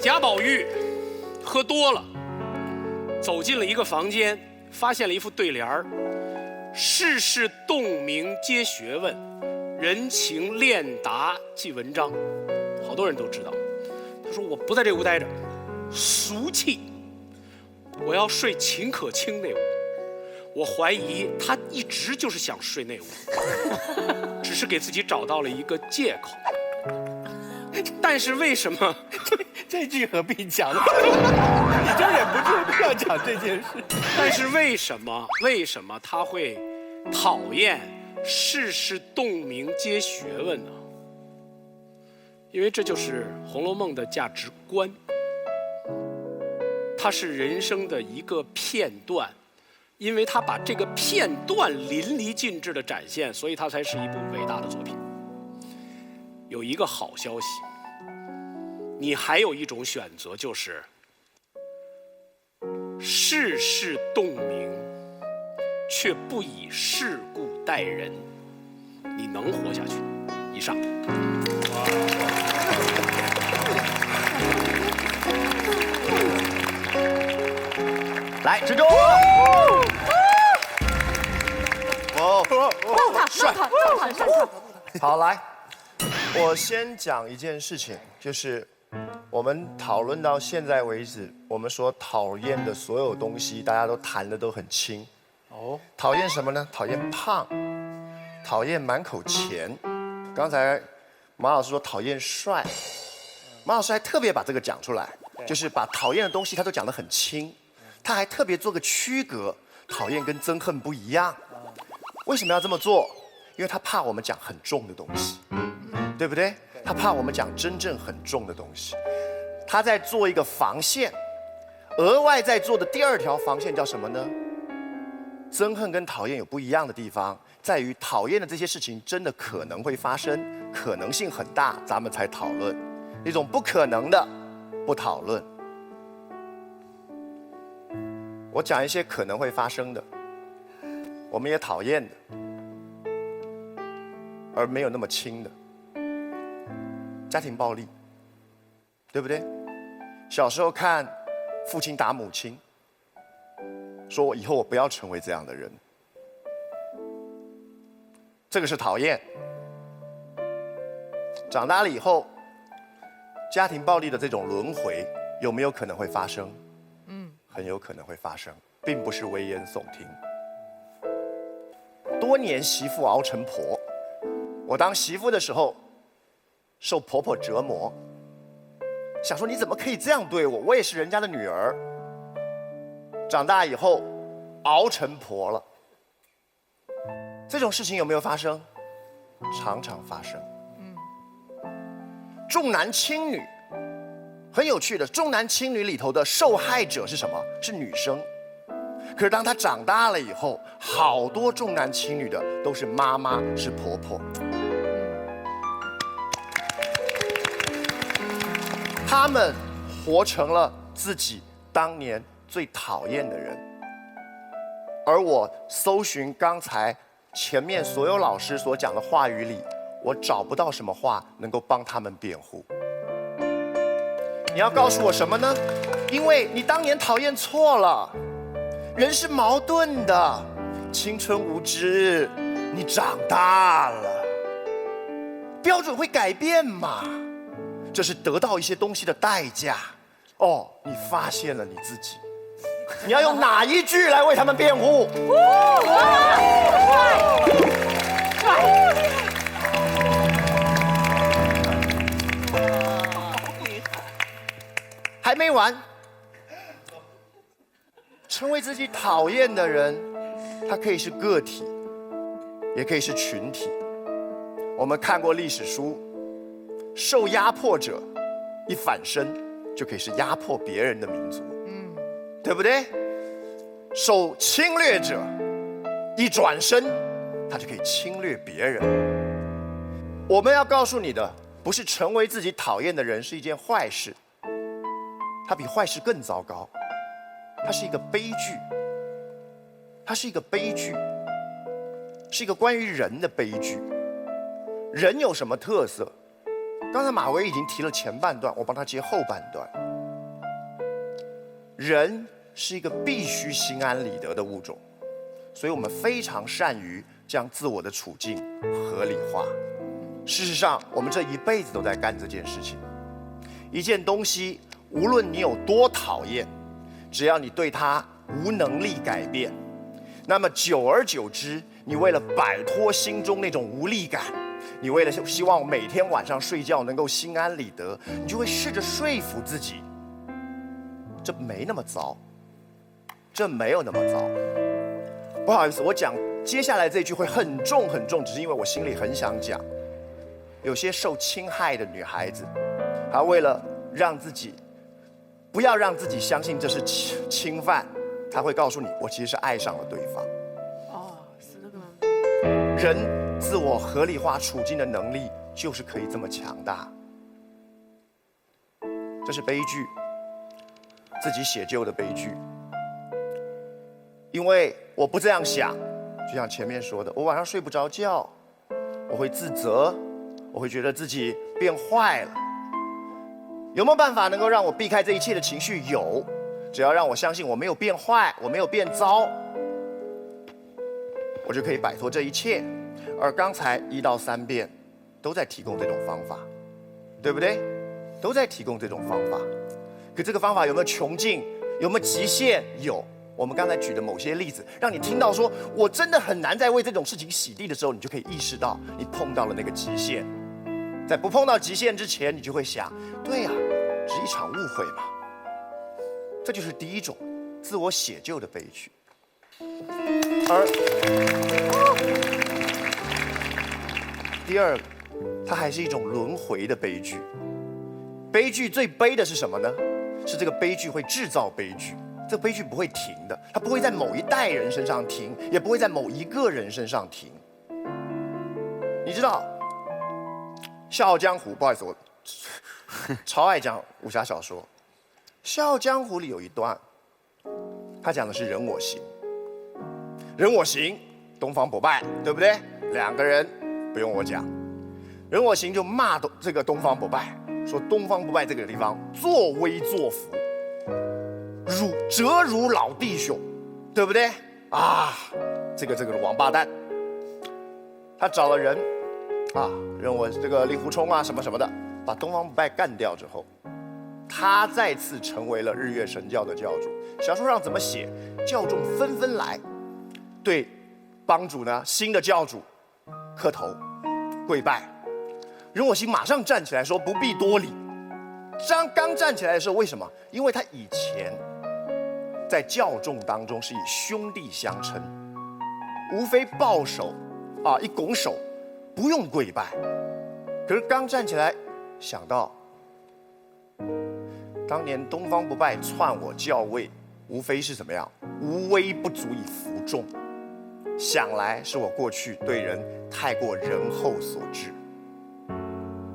贾宝玉喝多了，走进了一个房间，发现了一副对联儿：世事洞明皆学问，人情练达即文章。好多人都知道。他说我不在这屋待着，俗气，我要睡秦可卿那屋。我怀疑他一直就是想睡那屋，只是给自己找到了一个借口。但是为什么这句何必讲呢？你就忍不住要讲这件事。但是为什么他会讨厌世事洞明皆学问呢？因为这就是《红楼梦》的价值观，它是人生的一个片段，因为它把这个片段淋漓尽致地展现，所以它才是一部伟大的作品。有一个好消息，你还有一种选择，就是世事洞明，却不以世故待人，你能活下去。以上。来，执中。上他！好，来，我先讲一件事情，就是我们讨论到现在为止，我们所讨厌的所有东西，大家都谈的都很轻。哦，讨厌什么呢？讨厌胖，讨厌满口钱。刚才马老师说讨厌帅，马老师还特别把这个讲出来，就是把讨厌的东西他都讲得很轻，他还特别做个区隔，讨厌跟憎恨不一样。为什么要这么做？因为他怕我们讲很重的东西，对不对？他怕我们讲真正很重的东西，他在做一个防线，额外在做的第二条防线叫什么呢？憎恨跟讨厌有不一样的地方，在于讨厌的这些事情真的可能会发生，可能性很大，咱们才讨论；那种不可能的，不讨论。我讲一些可能会发生的，我们也讨厌的，而没有那么轻的。家庭暴力，对不对？小时候看父亲打母亲，说我以后我不要成为这样的人，这个是讨厌。长大了以后，家庭暴力的这种轮回有没有可能会发生？很有可能会发生，并不是危言耸听。多年媳妇熬成婆，我当媳妇的时候，受婆婆折磨，想说你怎么可以这样对我？我也是人家的女儿。长大以后熬成婆了。这种事情有没有发生？常常发生。重男轻女，很有趣的，重男轻女里头的受害者是什么？是女生。可是当她长大了以后，好多重男轻女的都是妈妈，是婆婆。他们活成了自己当年最讨厌的人。而我搜寻刚才前面所有老师所讲的话语里，我找不到什么话能够帮他们辩护。你要告诉我什么呢？因为你当年讨厌错了。人是矛盾的，青春无知，你长大了，标准会改变嘛？这是得到一些东西的代价。哦，你发现了你自己，你要用哪一句来为他们辩护？还没完，成为自己讨厌的人，他可以是个体，也可以是群体。我们看过历史书，受压迫者一反身就可以是压迫别人的民族，对不对？受侵略者一转身，他就可以侵略别人。我们要告诉你的，不是成为自己讨厌的人是一件坏事，它比坏事更糟糕，它是一个悲剧，它是一个悲剧，是一个关于人的悲剧。人有什么特色？刚才马维已经提了前半段，我帮他接后半段。人是一个必须心安理得的物种，所以我们非常善于将自我的处境合理化。事实上，我们这一辈子都在干这件事情。一件东西，无论你有多讨厌，只要你对它无能力改变，那么久而久之，你为了摆脱心中那种无力感，你为了希望每天晚上睡觉能够心安理得，你就会试着说服自己，这没那么糟，这没有那么糟。不好意思，我讲接下来这句会很重很重，只是因为我心里很想讲。有些受侵害的女孩子，她为了让自己不要让自己相信这是侵犯，她会告诉你，我其实是爱上了对方。哦，是这个。人自我合理化处境的能力就是可以这么强大。这是悲剧，自己写就的悲剧。因为我不这样想，就像前面说的，我晚上睡不着觉，我会自责，我会觉得自己变坏了。有没有办法能够让我避开这一切的情绪？有，只要让我相信我没有变坏，我没有变糟，我就可以摆脱这一切。而刚才1到3遍都在提供这种方法，对不对？都在提供这种方法。可这个方法有没有穷尽？有没有极限？有。我们刚才举的某些例子，让你听到说，我真的很难在为这种事情洗地的时候，你就可以意识到你碰到了那个极限。在不碰到极限之前，你就会想，对呀，是一场误会嘛。这就是第一种自我写就的悲剧。而第二个，它还是一种轮回的悲剧。悲剧最悲的是什么呢？是这个悲剧会制造悲剧。这个悲剧不会停的，它不会在某一代人身上停，也不会在某一个人身上停。你知道，《笑傲江湖》，不好意思，我超爱讲武侠小说。《笑傲江湖》里有一段，他讲的是人我行。人我行，东方不败，对不对？两个人不用我讲，人我行就骂这个东方不败，说东方不败这个地方作威作福。折辱老弟兄，对不对啊？这个王八蛋，他找了人啊，认为这个令狐冲啊什么什么的，把东方不败干掉之后，他再次成为了日月神教的教主。小说上怎么写？教众纷纷来对帮主呢，新的教主磕头跪拜。任我行马上站起来说不必多礼。刚站起来的时候，为什么？因为他以前在教众当中是以兄弟相称，无非抱手啊一拱手，不用跪拜。可是刚站起来，想到当年东方不败篡我教位，无非是怎么样，无威不足以服众。想来是我过去对人太过仁厚所致，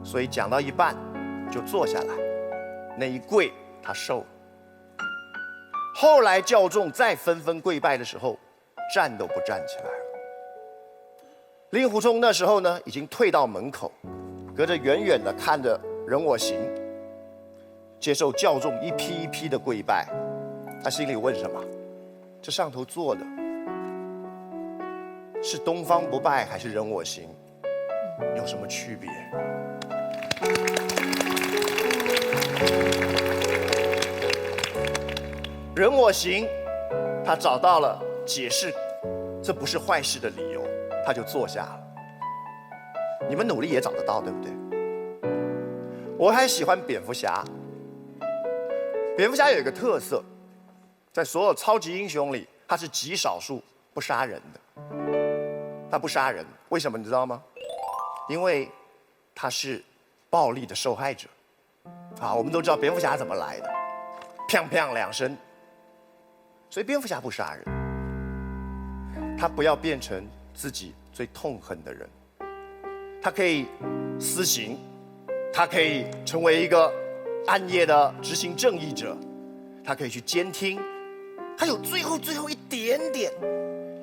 所以讲到一半就坐下来，那一跪他受了。后来教众再纷纷跪拜的时候，站都不站起来了。令狐冲那时候呢，已经退到门口，隔着远远的看着人我行，接受教众一批一批的跪拜。他心里问什么？这上头坐的是东方不败还是人我行？有什么区别？人我行，他找到了解释这不是坏事的理由，他就坐下了。你们努力也找得到，对不对？我还喜欢蝙蝠侠。蝙蝠侠有一个特色，在所有超级英雄里，他是极少数不杀人的。他不杀人，为什么你知道吗？因为他是暴力的受害者。啊，我们都知道蝙蝠侠怎么来的，砰砰2声。所以蝙蝠侠不杀人，他不要变成自己最痛恨的人。他可以私刑，他可以成为一个暗夜的执行正义者，他可以去监听，他有最后一点点，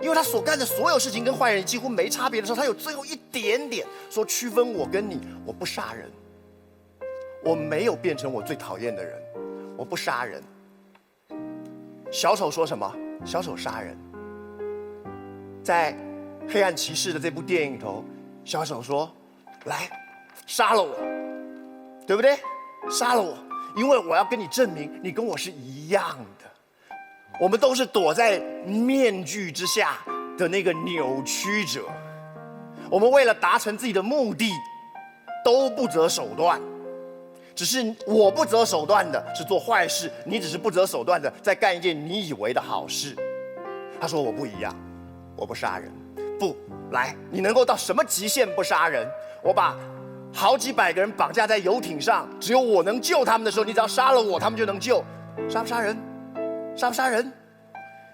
因为他所干的所有事情跟坏人几乎没差别的时候，他有最后一点点说区分我跟你，我不杀人，我没有变成我最讨厌的人，我不杀人。小丑说什么？小丑杀人。在《黑暗骑士》的这部电影头，小丑说：“来，杀了我，对不对？杀了我，因为我要跟你证明，你跟我是一样的。我们都是躲在面具之下的那个扭曲者。我们为了达成自己的目的，都不择手段。只是我不择手段的是做坏事，你只是不择手段的在干一件你以为的好事。”他说：“我不一样，我不杀人。不，来，你能够到什么极限不杀人？我把好几百个人绑架在游艇上，只有我能救他们的时候，你只要杀了我，他们就能救。杀不杀人？杀不杀人？”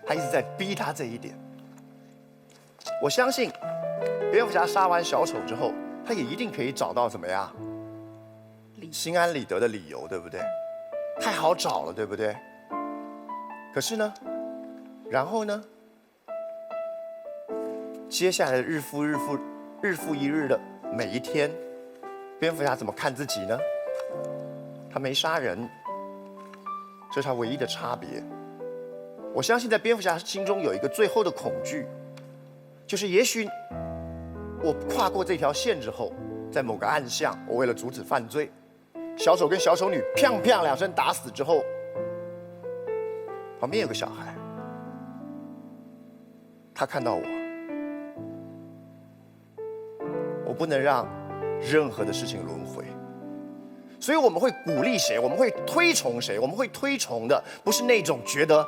他一直在逼他这一点。我相信，蝙蝠侠杀完小丑之后，他也一定可以找到怎么样？心安理得的理由，对不对？太好找了，对不对？可是呢，然后呢？接下来的日复一日的每一天，蝙蝠侠怎么看自己呢？他没杀人，这是他唯一的差别。我相信在蝙蝠侠心中有一个最后的恐惧，就是也许我跨过这条线之后，在某个暗巷，我为了阻止犯罪，小丑跟小丑女砰砰2声打死之后，旁边有个小孩，他看到我不能让任何的事情轮回，所以我们会鼓励谁，我们会推崇谁，我们会推崇的不是那种觉得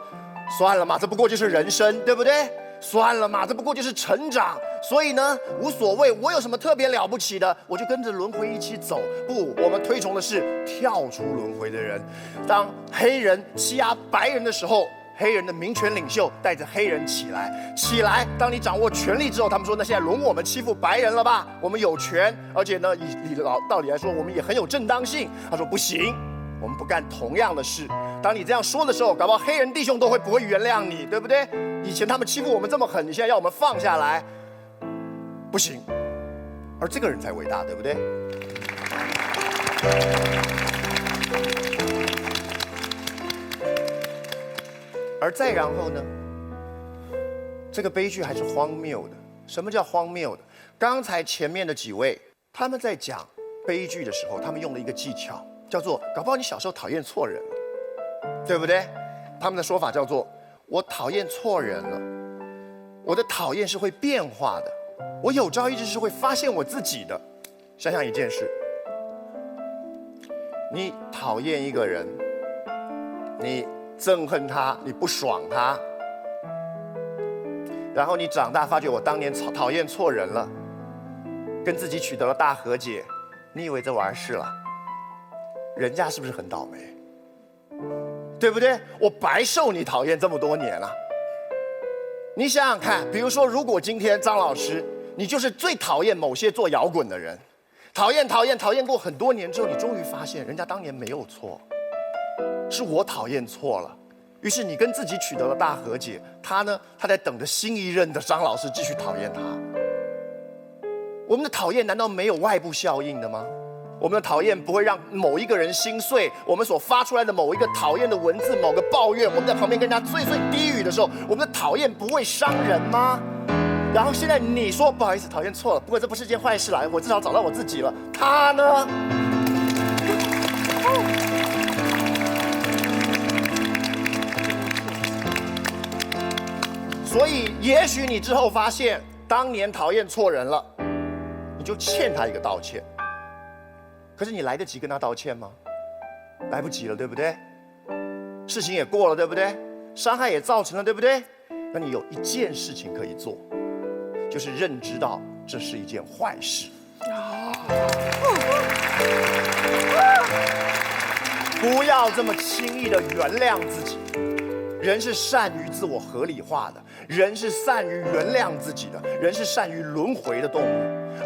算了嘛，这不过就是人生，对不对？算了嘛，这不过就是成长，所以呢无所谓，我有什么特别了不起的，我就跟着轮回一起走。不，我们推崇的是跳出轮回的人。当黑人欺压白人的时候，黑人的民权领袖带着黑人起来。当你掌握权力之后，他们说：“那现在轮我们欺负白人了吧？我们有权，而且呢，以道理来说，我们也很有正当性。”他说：“不行，我们不干同样的事。”当你这样说的时候，搞不好黑人弟兄都会不会原谅你，对不对？以前他们欺负我们这么狠，你现在要我们放下来，不行。而这个人才伟大，对不对？而再然后呢，这个悲剧还是荒谬的。什么叫荒谬的？刚才前面的几位他们在讲悲剧的时候，他们用了一个技巧，叫做搞不好你小时候讨厌错人了，对不对？他们的说法叫做我讨厌错人了，我的讨厌是会变化的，我有朝一日是会发现我自己的。想想一件事，你讨厌一个人，你憎恨他，你不爽他。然后你长大发觉我当年讨厌错人了，跟自己取得了大和解，你以为这玩事了？人家是不是很倒霉？对不对？我白受你讨厌这么多年了。你想想看，比如说，如果今天张老师，你就是最讨厌某些做摇滚的人，讨厌过很多年之后，你终于发现人家当年没有错，是我讨厌错了。于是你跟自己取得了大和解，他呢，他在等着新一任的张老师继续讨厌他。我们的讨厌难道没有外部效应的吗？我们的讨厌不会让某一个人心碎，我们所发出来的某一个讨厌的文字、某个抱怨，我们在旁边跟他碎碎低语的时候，我们的讨厌不会伤人吗？然后现在你说不好意思，讨厌错了，不过这不是件坏事啦，我至少找到我自己了。他呢？所以，也许你之后发现当年讨厌错人了，你就欠他一个道歉。可是你来得及跟他道歉吗？来不及了，对不对？事情也过了，对不对？伤害也造成了，对不对？那你有一件事情可以做，就是认知到这是一件坏事。不要这么轻易的原谅自己。人是善于自我合理化的，人是善于原谅自己的，人是善于轮回的动物，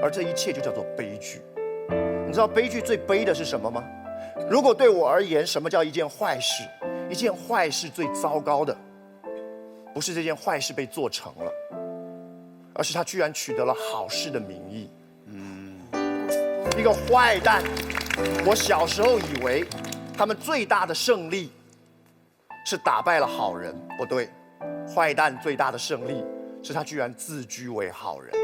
而这一切就叫做悲剧。你知道悲剧最悲的是什么吗？如果对我而言，什么叫一件坏事？一件坏事最糟糕的，不是这件坏事被做成了，而是他居然取得了好事的名义。一个坏蛋，我小时候以为他们最大的胜利是打败了好人，不对，坏蛋最大的胜利是他居然自居为好人。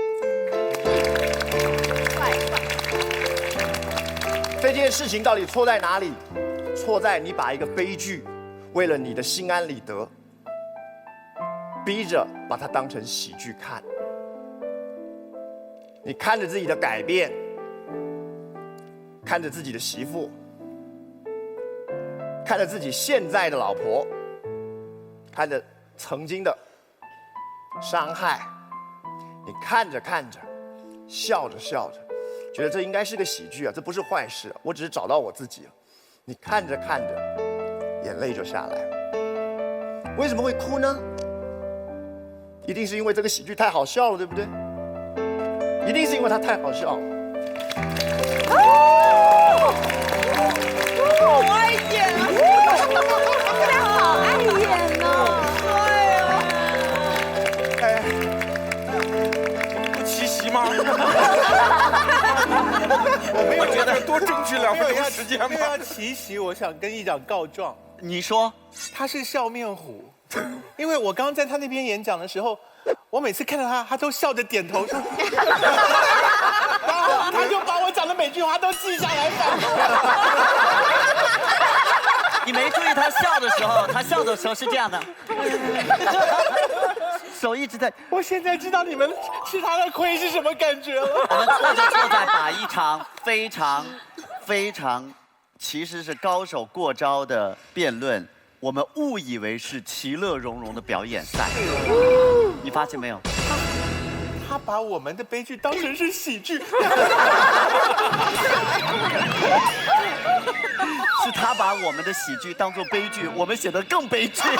这件事情到底错在哪里？错在你把一个悲剧，为了你的心安理得，逼着把它当成喜剧看。你看着自己的改变，看着自己的媳妇，看着自己现在的老婆，看着曾经的伤害，你看着看着，笑着笑着，觉得这应该是个喜剧啊，这不是坏事啊，我只是找到我自己了。你看着看着，眼泪就下来了。为什么会哭呢？一定是因为这个喜剧太好笑了，对不对？一定是因为它太好笑了。好爱演啊！真的好爱演哦！对不奇袭吗？我没有觉得多争取2分钟时间吗？没有要奇袭，我想跟议长告状。你说他是笑面虎，因为我刚刚在他那边演讲的时候，我每次看到他，他都笑着点头说，然后他就把我讲的每句话都记下来反复。你没注意他笑的时候，他笑的时候是这样的，手一直在。我现在知道你们吃他的亏是什么感觉了。我们错就错在把一场非常其实是高手过招的辩论，我们误以为是其乐融融的表演赛。你发现没有？他把我们的悲剧当成是喜剧。是他把我们的喜剧当作悲剧，我们写得更悲剧。哎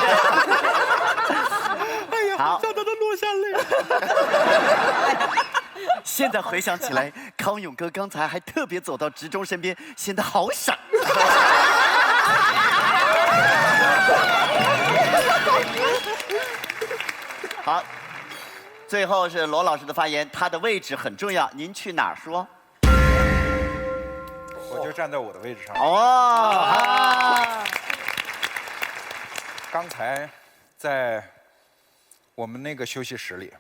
呀，好，笑得都落下泪了。现在回想起来，康永哥刚才还特别走到执中身边，显得好傻。好，最后是罗老师的发言，他的位置很重要，您去哪儿说？我就站在我的位置上。哦，刚才在我们那个休息室里，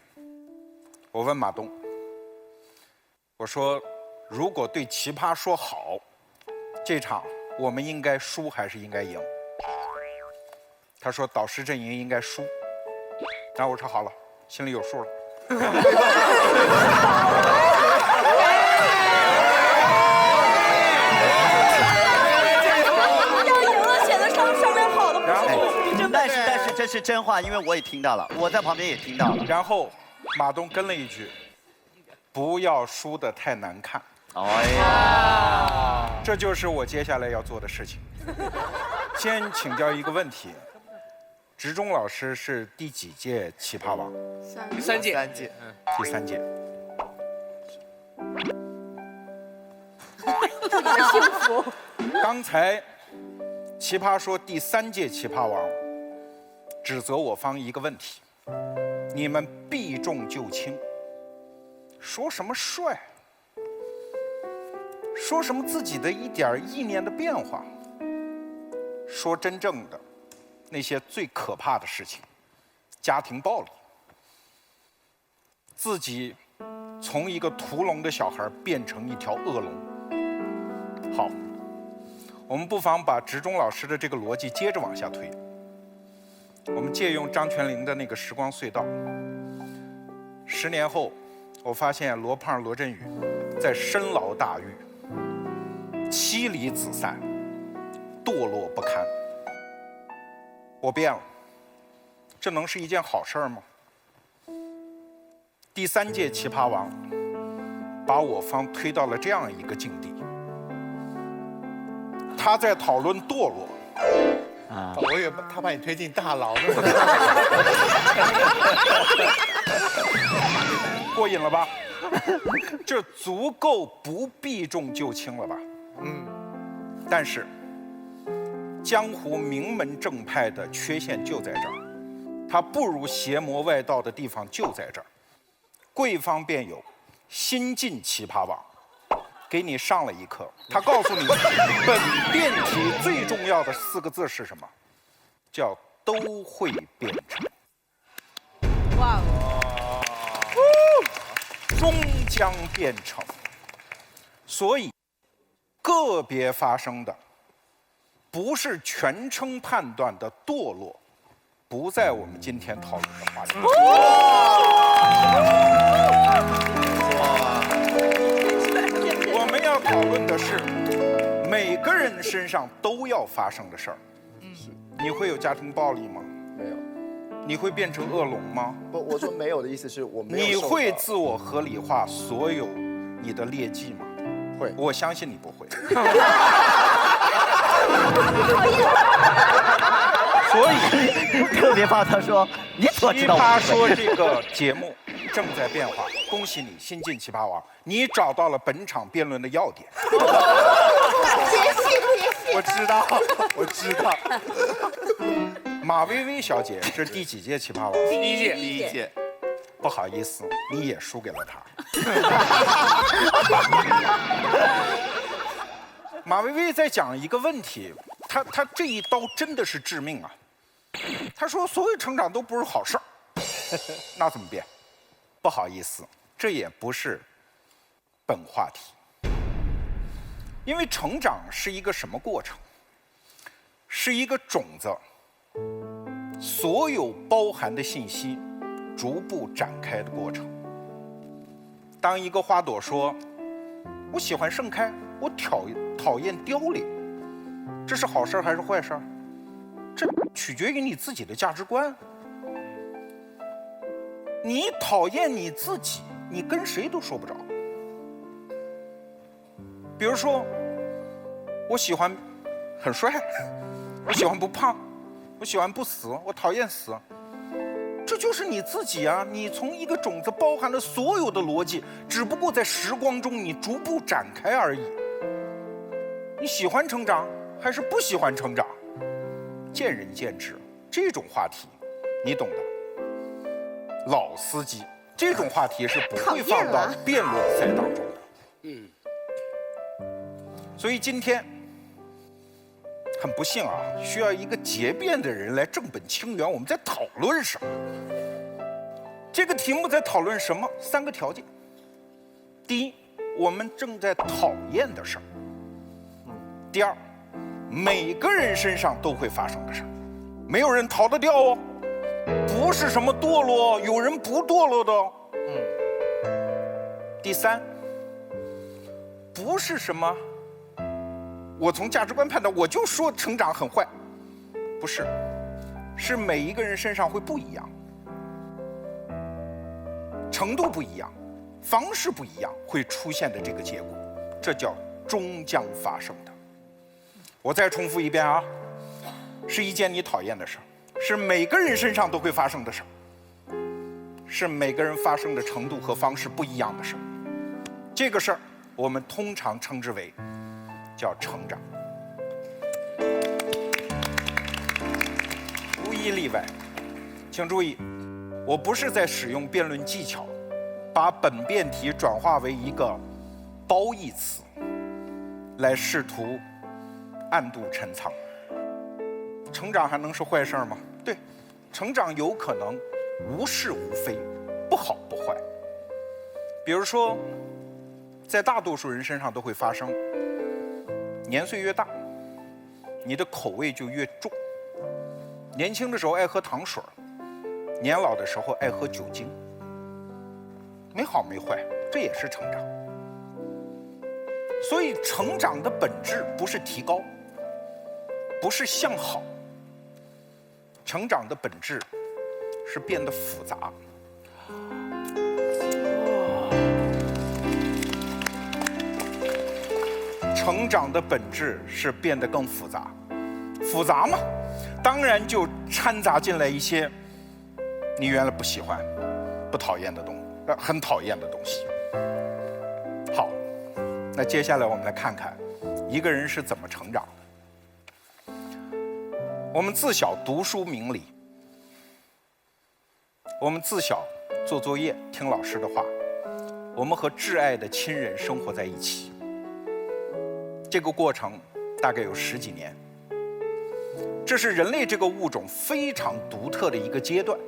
我问马东，我说如果对奇葩说好，这场我们应该输还是应该赢？他说导师阵营应该输。然后我说好了，心里有数了。要赢了，显得上面好的不是这是真话，因为我也听到了，我在旁边也听到了。然后马东跟了一句：“不要输得太难看。”哎呀，这就是我接下来要做的事情。先请教一个问题：植中老师是第几届奇葩王？第三届。第3届。幸福。刚才奇葩说第3届奇葩王指责我方一个问题：你们避重就轻，说什么帅，说什么自己的一点意念的变化，说真正的那些最可怕的事情，家庭暴力，自己从一个屠龙的小孩变成一条恶龙。好，我们不妨把植中老师的这个逻辑接着往下推。我们借用张泉灵的那个时光隧道，10年后，我发现罗胖、罗振宇在深牢大狱，妻离子散，堕落不堪。我变了，这能是一件好事吗？第3届奇葩王把我方推到了这样一个境地。他在讨论堕落，我以为他把你推进大牢呢。过瘾了吧？这足够不避重就轻了吧？但是江湖名门正派的缺陷就在这儿，它不如邪魔外道的地方就在这儿。贵方便有新晋奇葩王，给你上了一课。他告诉你，本辩题最重要的4个字是什么？叫都会变成。哇，终将变成。所以，个别发生的，不是全称判断的堕落，不在我们今天讨论的话题。我们要讨论的是每个人身上都要发生的事儿。你会有家庭暴力吗？没有。你会变成恶龙吗？不，我说没有的意思是我没有。你会自我合理化所有你的劣迹吗？会。我相信你不会。所以特别怕他说你怎么知道？奇葩说这个节目正在变化，恭喜你新晋奇葩王，你找到了本场辩论的要点。我知道，我知道。马薇薇小姐是第几届奇葩王？第一届。不好意思，你也输给了她。马薇薇在讲一个问题，她这一刀真的是致命啊！她说所有成长都不是好事儿，那怎么变？不好意思，这也不是本话题。因为成长是一个什么过程？是一个种子，所有包含的信息逐步展开的过程。当一个花朵说“我喜欢盛开，我讨厌凋零”，这是好事还是坏事？这取决于你自己的价值观。你讨厌你自己，你跟谁都说不着。比如说，我喜欢很帅，我喜欢不胖，我喜欢不死，我讨厌死。这就是你自己啊！你从一个种子包含了所有的逻辑，只不过在时光中你逐步展开而已。你喜欢成长还是不喜欢成长，见仁见智。这种话题，你懂的。老司机，这种话题是不会放到辩论赛当中的。所以今天很不幸啊，需要一个结辩的人来正本清源。我们在讨论什么？这个题目在讨论什么？3个条件。第一，我们正在讨厌的事儿。第二，每个人身上都会发生的事儿，没有人逃得掉哦。不是什么堕落，有人不堕落的哦。第三，不是什么我从价值观判断，我就说成长很坏，不是，是每一个人身上会不一样，程度不一样，方式不一样，会出现的这个结果，这叫终将发生的。我再重复一遍啊，是一件你讨厌的事儿，是每个人身上都会发生的事儿，是每个人发生的程度和方式不一样的事儿。这个事儿我们通常称之为叫成长。无一例外，请注意，我不是在使用辩论技巧，把本辩题转化为一个褒义词，来试图暗度陈仓。成长还能是坏事吗？对，成长有可能无是无非，不好不坏。比如说，在大多数人身上都会发生，年岁越大，你的口味就越重。年轻的时候爱喝糖水，年老的时候爱喝酒精，没好没坏，这也是成长。所以成长的本质不是提高，不是向好，成长的本质是变得复杂。成长的本质是变得更复杂，复杂嘛，当然就掺杂进来一些你原来不喜欢、不讨厌的很讨厌的东西。好，那接下来我们来看看一个人是怎么成长的。我们自小读书明理，我们自小做作业、听老师的话，我们和挚爱的亲人生活在一起。这个过程大概有10几年，这是人类这个物种非常独特的一个阶段。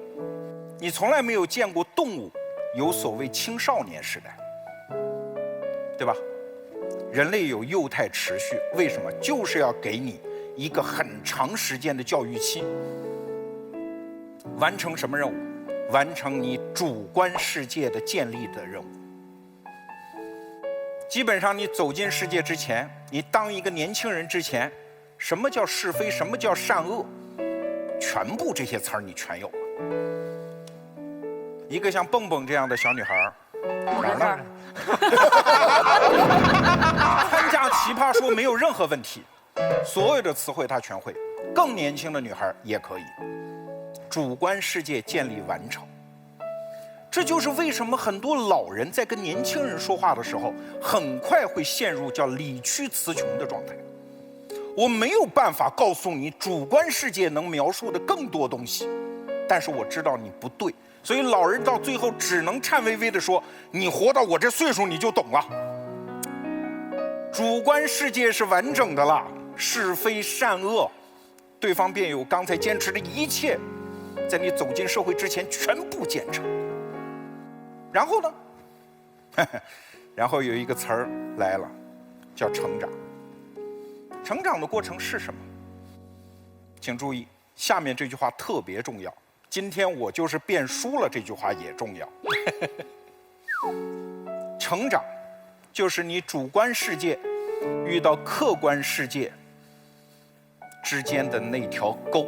你从来没有见过动物有所谓青少年时代，对吧？人类有幼态持续，为什么？就是要给你一个很长时间的教育期，完成什么任务？完成你主观世界的建立的任务。基本上你走进世界之前，你当一个年轻人之前，什么叫是非，什么叫善恶，全部这些词儿你全有了。一个像蹦蹦这样的小女孩哪儿呢？参加奇葩说没有任何问题，所有的词汇她全会。更年轻的女孩也可以，主观世界建立完成。这就是为什么很多老人在跟年轻人说话的时候，很快会陷入叫理屈词穷的状态。我没有办法告诉你主观世界能描述的更多东西，但是我知道你不对，所以老人到最后只能颤巍巍地说：“你活到我这岁数，你就懂了。主观世界是完整的了，是非善恶，对方辩友刚才坚持的一切，在你走进社会之前全部坚持。然后呢？然后有一个词儿来了，叫成长。成长的过程是什么？请注意，下面这句话特别重要。今天我就是辩输了，这句话也重要。成长，就是你主观世界遇到客观世界之间的那条沟，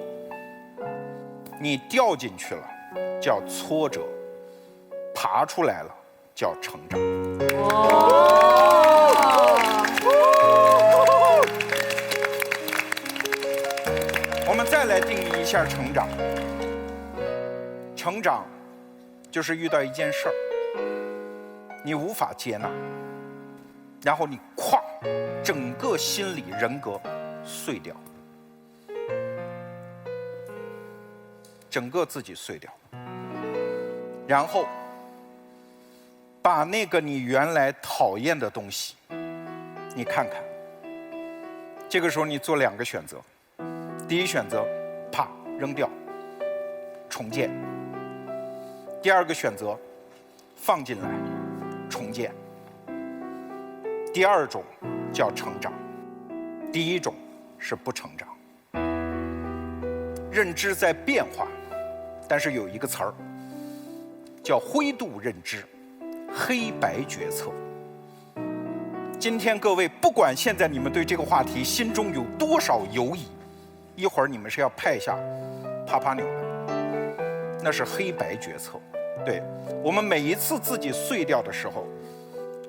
你掉进去了，叫挫折；爬出来了，叫成长。我们再来定义一下成长。成长就是遇到一件事儿，你无法接纳，然后你咵，整个心理人格碎掉，整个自己碎掉，然后把那个你原来讨厌的东西，你看看，这个时候你做2个选择。第一选择，啪扔掉，重建；第2个选择，放进来，重建。第2种叫成长，第1种是不成长。认知在变化，但是有一个词儿叫灰度认知，黑白决策。今天各位，不管现在你们对这个话题心中有多少犹疑，一会儿你们是要派下啪啪扭的，那是黑白决策。对，我们每一次自己碎掉的时候，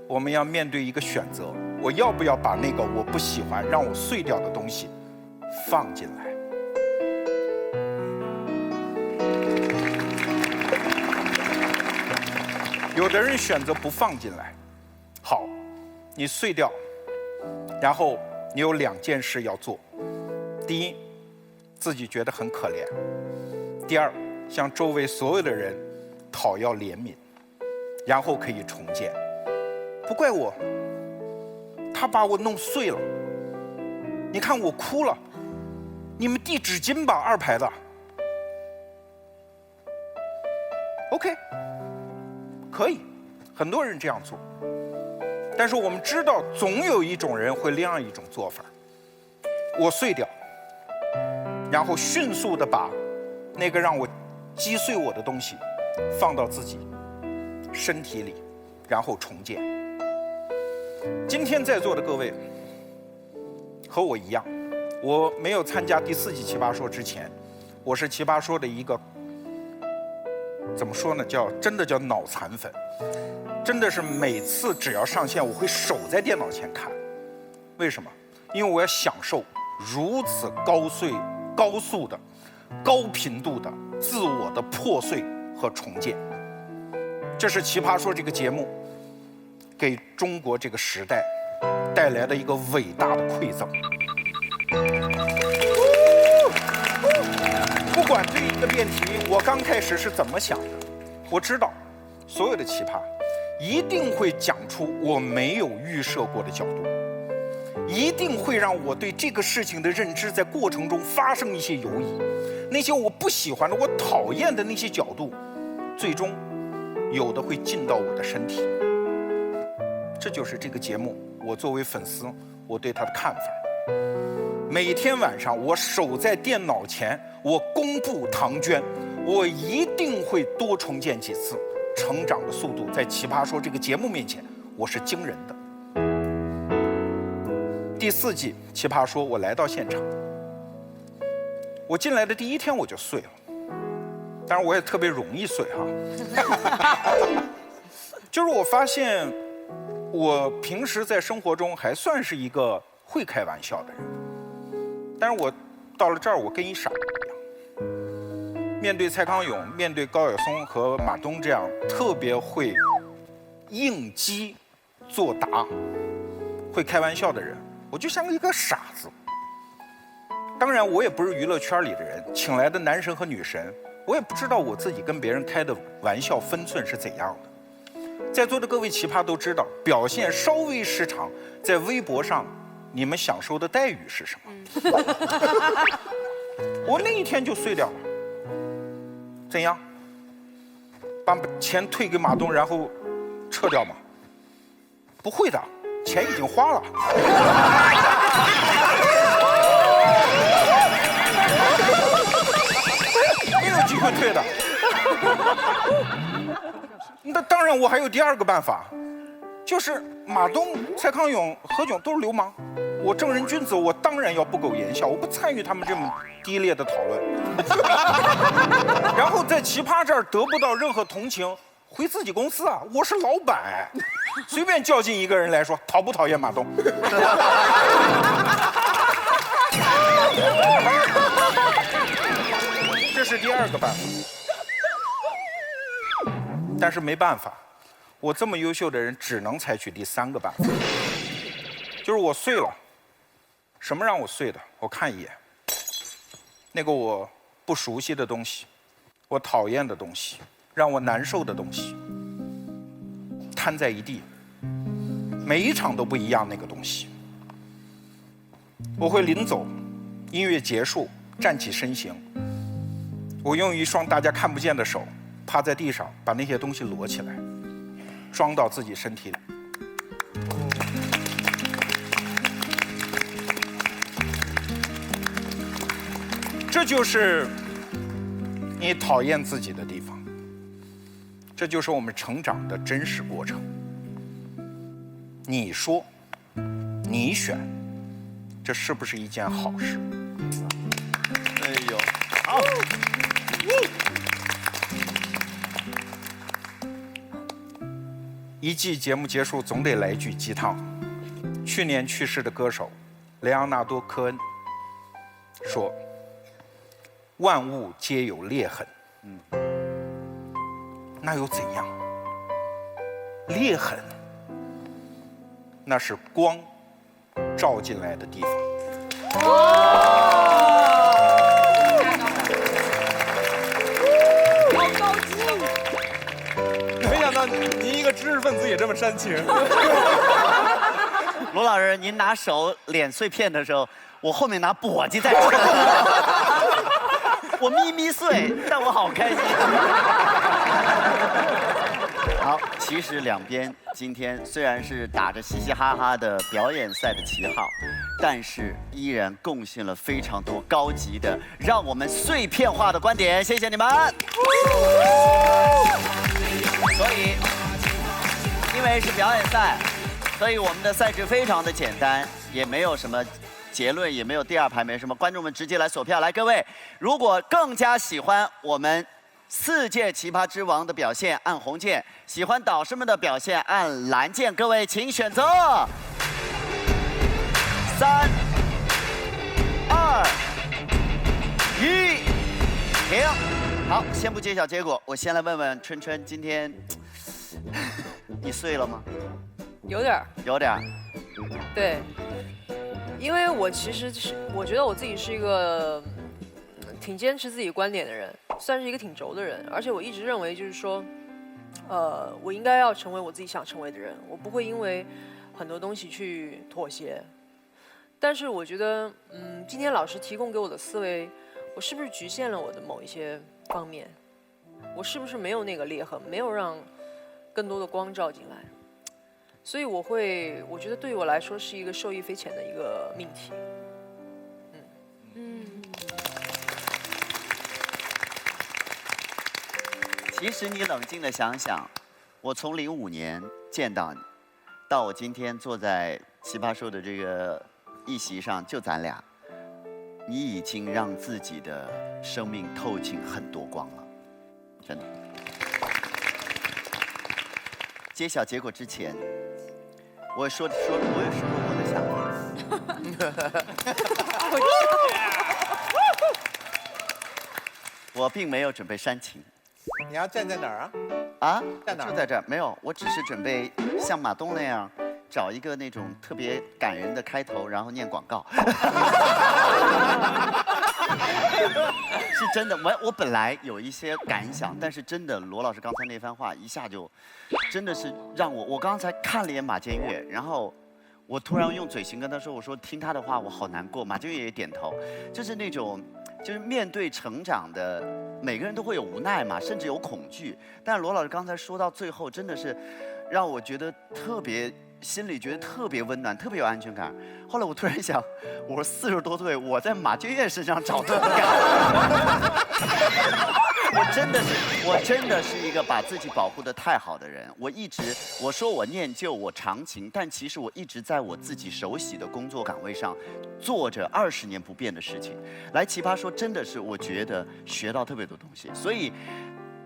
我们要面对一个选择：我要不要把那个我不喜欢、让我碎掉的东西放进来？有的人选择不放进来。好，你碎掉，然后你有2件事要做：第一，自己觉得很可怜；第二，向周围所有的人讨要怜悯，然后可以重建。不怪我，他把我弄碎了。你看我哭了，你们递纸巾吧，2排的。OK， 可以，很多人这样做。但是我们知道，总有一种人会另外一种做法。我碎掉，然后迅速的把那个让我击碎我的东西放到自己身体里，然后重建。今天在座的各位和我一样，我没有参加第4季奇葩说之前，我是奇葩说的一个怎么说呢，真的叫脑残粉。真的是每次只要上线，我会守在电脑前看。为什么？因为我要享受如此高速的、高频度的自我的破碎和重建。这是《奇葩说》这个节目给中国这个时代带来的一个伟大的馈赠。不管对一个辩题，我刚开始是怎么想的，我知道所有的奇葩一定会讲出我没有预设过的角度，一定会让我对这个事情的认知在过程中发生一些犹疑，那些我不喜欢的、我讨厌的那些角度，最终有的会进到我的身体。这就是这个节目我作为粉丝我对他的看法。每天晚上我守在电脑前，我公布唐娟，我一定会多重建几次。成长的速度在《奇葩说》这个节目面前，我是惊人的。第4季《奇葩说》，我来到现场，我进来的第1天我就碎了，当然我也特别容易碎哈。就是我发现，我平时在生活中还算是一个会开玩笑的人，但是我到了这儿，我跟一傻子一样。面对蔡康永、面对高晓松和马东这样特别会应激作答、会开玩笑的人，我就像一个傻子。当然，我也不是娱乐圈里的人，请来的男神和女神，我也不知道我自己跟别人开的玩笑分寸是怎样的。在座的各位奇葩都知道，表现稍微失常，在微博上你们享受的待遇是什么？我那一天就碎掉了。怎样？把钱退给马东，然后撤掉吗？不会的，钱已经花了。没有机会退的。那当然，我还有第2个办法，就是马东、蔡康永、何炅都是流氓，我正人君子，我当然要不苟言笑，我不参与他们这么低劣的讨论。然后在奇葩这儿得不到任何同情，回自己公司啊，我是老板，随便叫进一个人来说，讨不讨厌马东？这是第2个办法。但是没办法，我这么优秀的人只能采取第3个办法，就是我碎了。什么让我碎的？我看一眼，那个我不熟悉的东西，我讨厌的东西，让我难受的东西，摊在一地，每一场都不一样。那个东西，我会临走，音乐结束，站起身形，我用一双大家看不见的手趴在地上，把那些东西摞起来，装到自己身体里。这就是你讨厌自己的地方，这就是我们成长的真实过程。你说，你选，这是不是一件好事？哎呦，好。一季节目结束总得来句鸡汤。去年去世的歌手雷昂纳多·科恩说：“万物皆有裂痕。”那又怎样？裂痕，那是光照进来的地方。好高级！没想到您一个知识分子也这么煽情。罗老师，您拿手敛碎片的时候，我后面拿簸箕在吃。我咪咪碎，但我好开心。好，其实两边今天虽然是打着嘻嘻哈哈的表演赛的旗号，但是依然贡献了非常多高级的、让我们碎片化的观点。谢谢你们。所以，因为是表演赛，所以我们的赛制非常的简单，也没有什么结论，也没有第二排，没什么。观众们直接来锁票。来，各位，如果更加喜欢我们4届奇葩之王的表现，按红键；喜欢导师们的表现，按蓝键。各位，请选择。3、2、1，停。好，先不揭晓结果，我先来问问春春，今天你碎了吗？有点儿，有点儿。对，因为我其实我觉得我自己是一个挺坚持自己观点的人，算是一个挺轴的人，而且我一直认为就是说，我应该要成为我自己想成为的人，我不会因为很多东西去妥协。但是我觉得，今天老师提供给我的思维，我是不是局限了我的某一些方面？我是不是没有那个裂痕，没有让更多的光照进来？所以我觉得对于我来说是一个受益匪浅的一个命题。其实你冷静的想想，我从05年见到你，到我今天坐在奇葩说的这个议席上，就咱俩，你已经让自己的生命透进很多光了，真的。揭晓结果之前，我也说过我的想法。我并没有准备煽情。你要站在哪儿啊？啊？在哪儿？就在这儿，没有，我只是准备像马东那样，找一个那种特别感人的开头，然后念广告。是真的，我本来有一些感想，但是真的罗老师刚才那番话一下就，真的是让我刚才看了一眼马建岳，然后我突然用嘴型跟他说，我说听他的话我好难过，马建岳也点头，就是那种。就是面对成长的，每个人都会有无奈嘛，甚至有恐惧。但是罗老师刚才说到最后，真的是让我觉得特别，心里觉得特别温暖，特别有安全感。后来我突然想，我40多岁，我在马建岳身上找这个感。我真的是一个把自己保护得太好的人。我说我念旧，我长情，但其实我一直在我自己熟悉的工作岗位上，做着20年不变的事情。来奇葩说真的是我觉得学到特别多东西，所以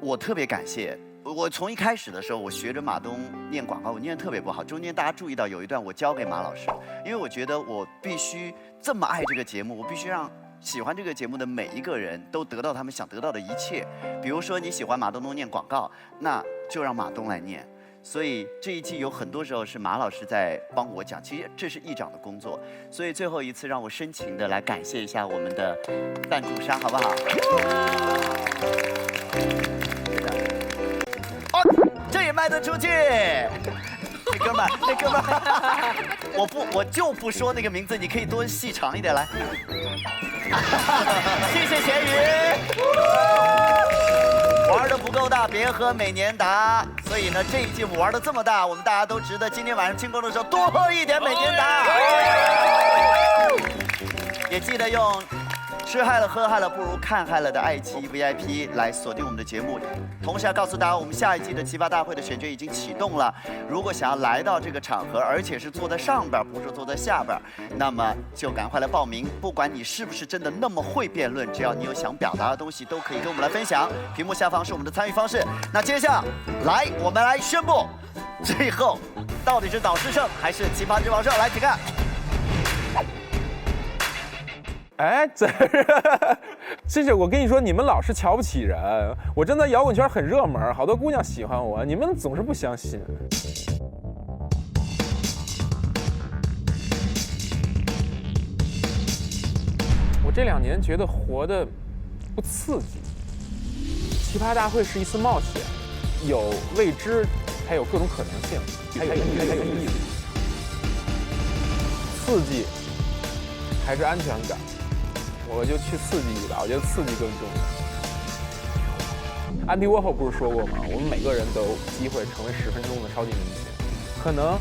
我特别感谢。我从一开始的时候，我学着马东念广告，我念得特别不好。中间大家注意到有一段我交给马老师，因为我觉得我必须这么爱这个节目，我必须让喜欢这个节目的每一个人都得到他们想得到的一切。比如说你喜欢马东东念广告，那就让马东来念。所以这一季有很多时候是马老师在帮我讲，其实这是议长的工作。所以最后一次让我深情的来感谢一下我们的赞助商，好不好？哦，这也卖得出去。那哥们儿，我就不说那个名字，你可以多细长一点来。谢谢咸鱼。玩的不够大，别喝美年达。所以呢，这一季我玩的这么大，我们大家都值得今天晚上庆功的时候多喝一点美年达。也记得用吃嗨了喝嗨了不如看嗨了的爱奇艺 VIP 来锁定我们的节目。同时要告诉大家，我们下一季的奇葩大会的选角已经启动了。如果想要来到这个场合，而且是坐在上边，不是坐在下边，那么就赶快来报名。不管你是不是真的那么会辩论，只要你有想表达的东西，都可以跟我们来分享。屏幕下方是我们的参与方式。那接下来我们来宣布最后到底是导师胜还是奇葩之王胜？来，请看。哎，这是我跟你说，你们老是瞧不起人。我真的摇滚圈很热门，好多姑娘喜欢我，你们总是不相信。我这2年觉得活得不刺激。奇葩大会是一次冒险，有未知，还有各种可能性，还有意思。刺激还是安全感？我就去刺激一把，我觉得刺激更重要。安迪沃霍不是说过吗？我们每个人都有机会成为10分钟的超级明星，可能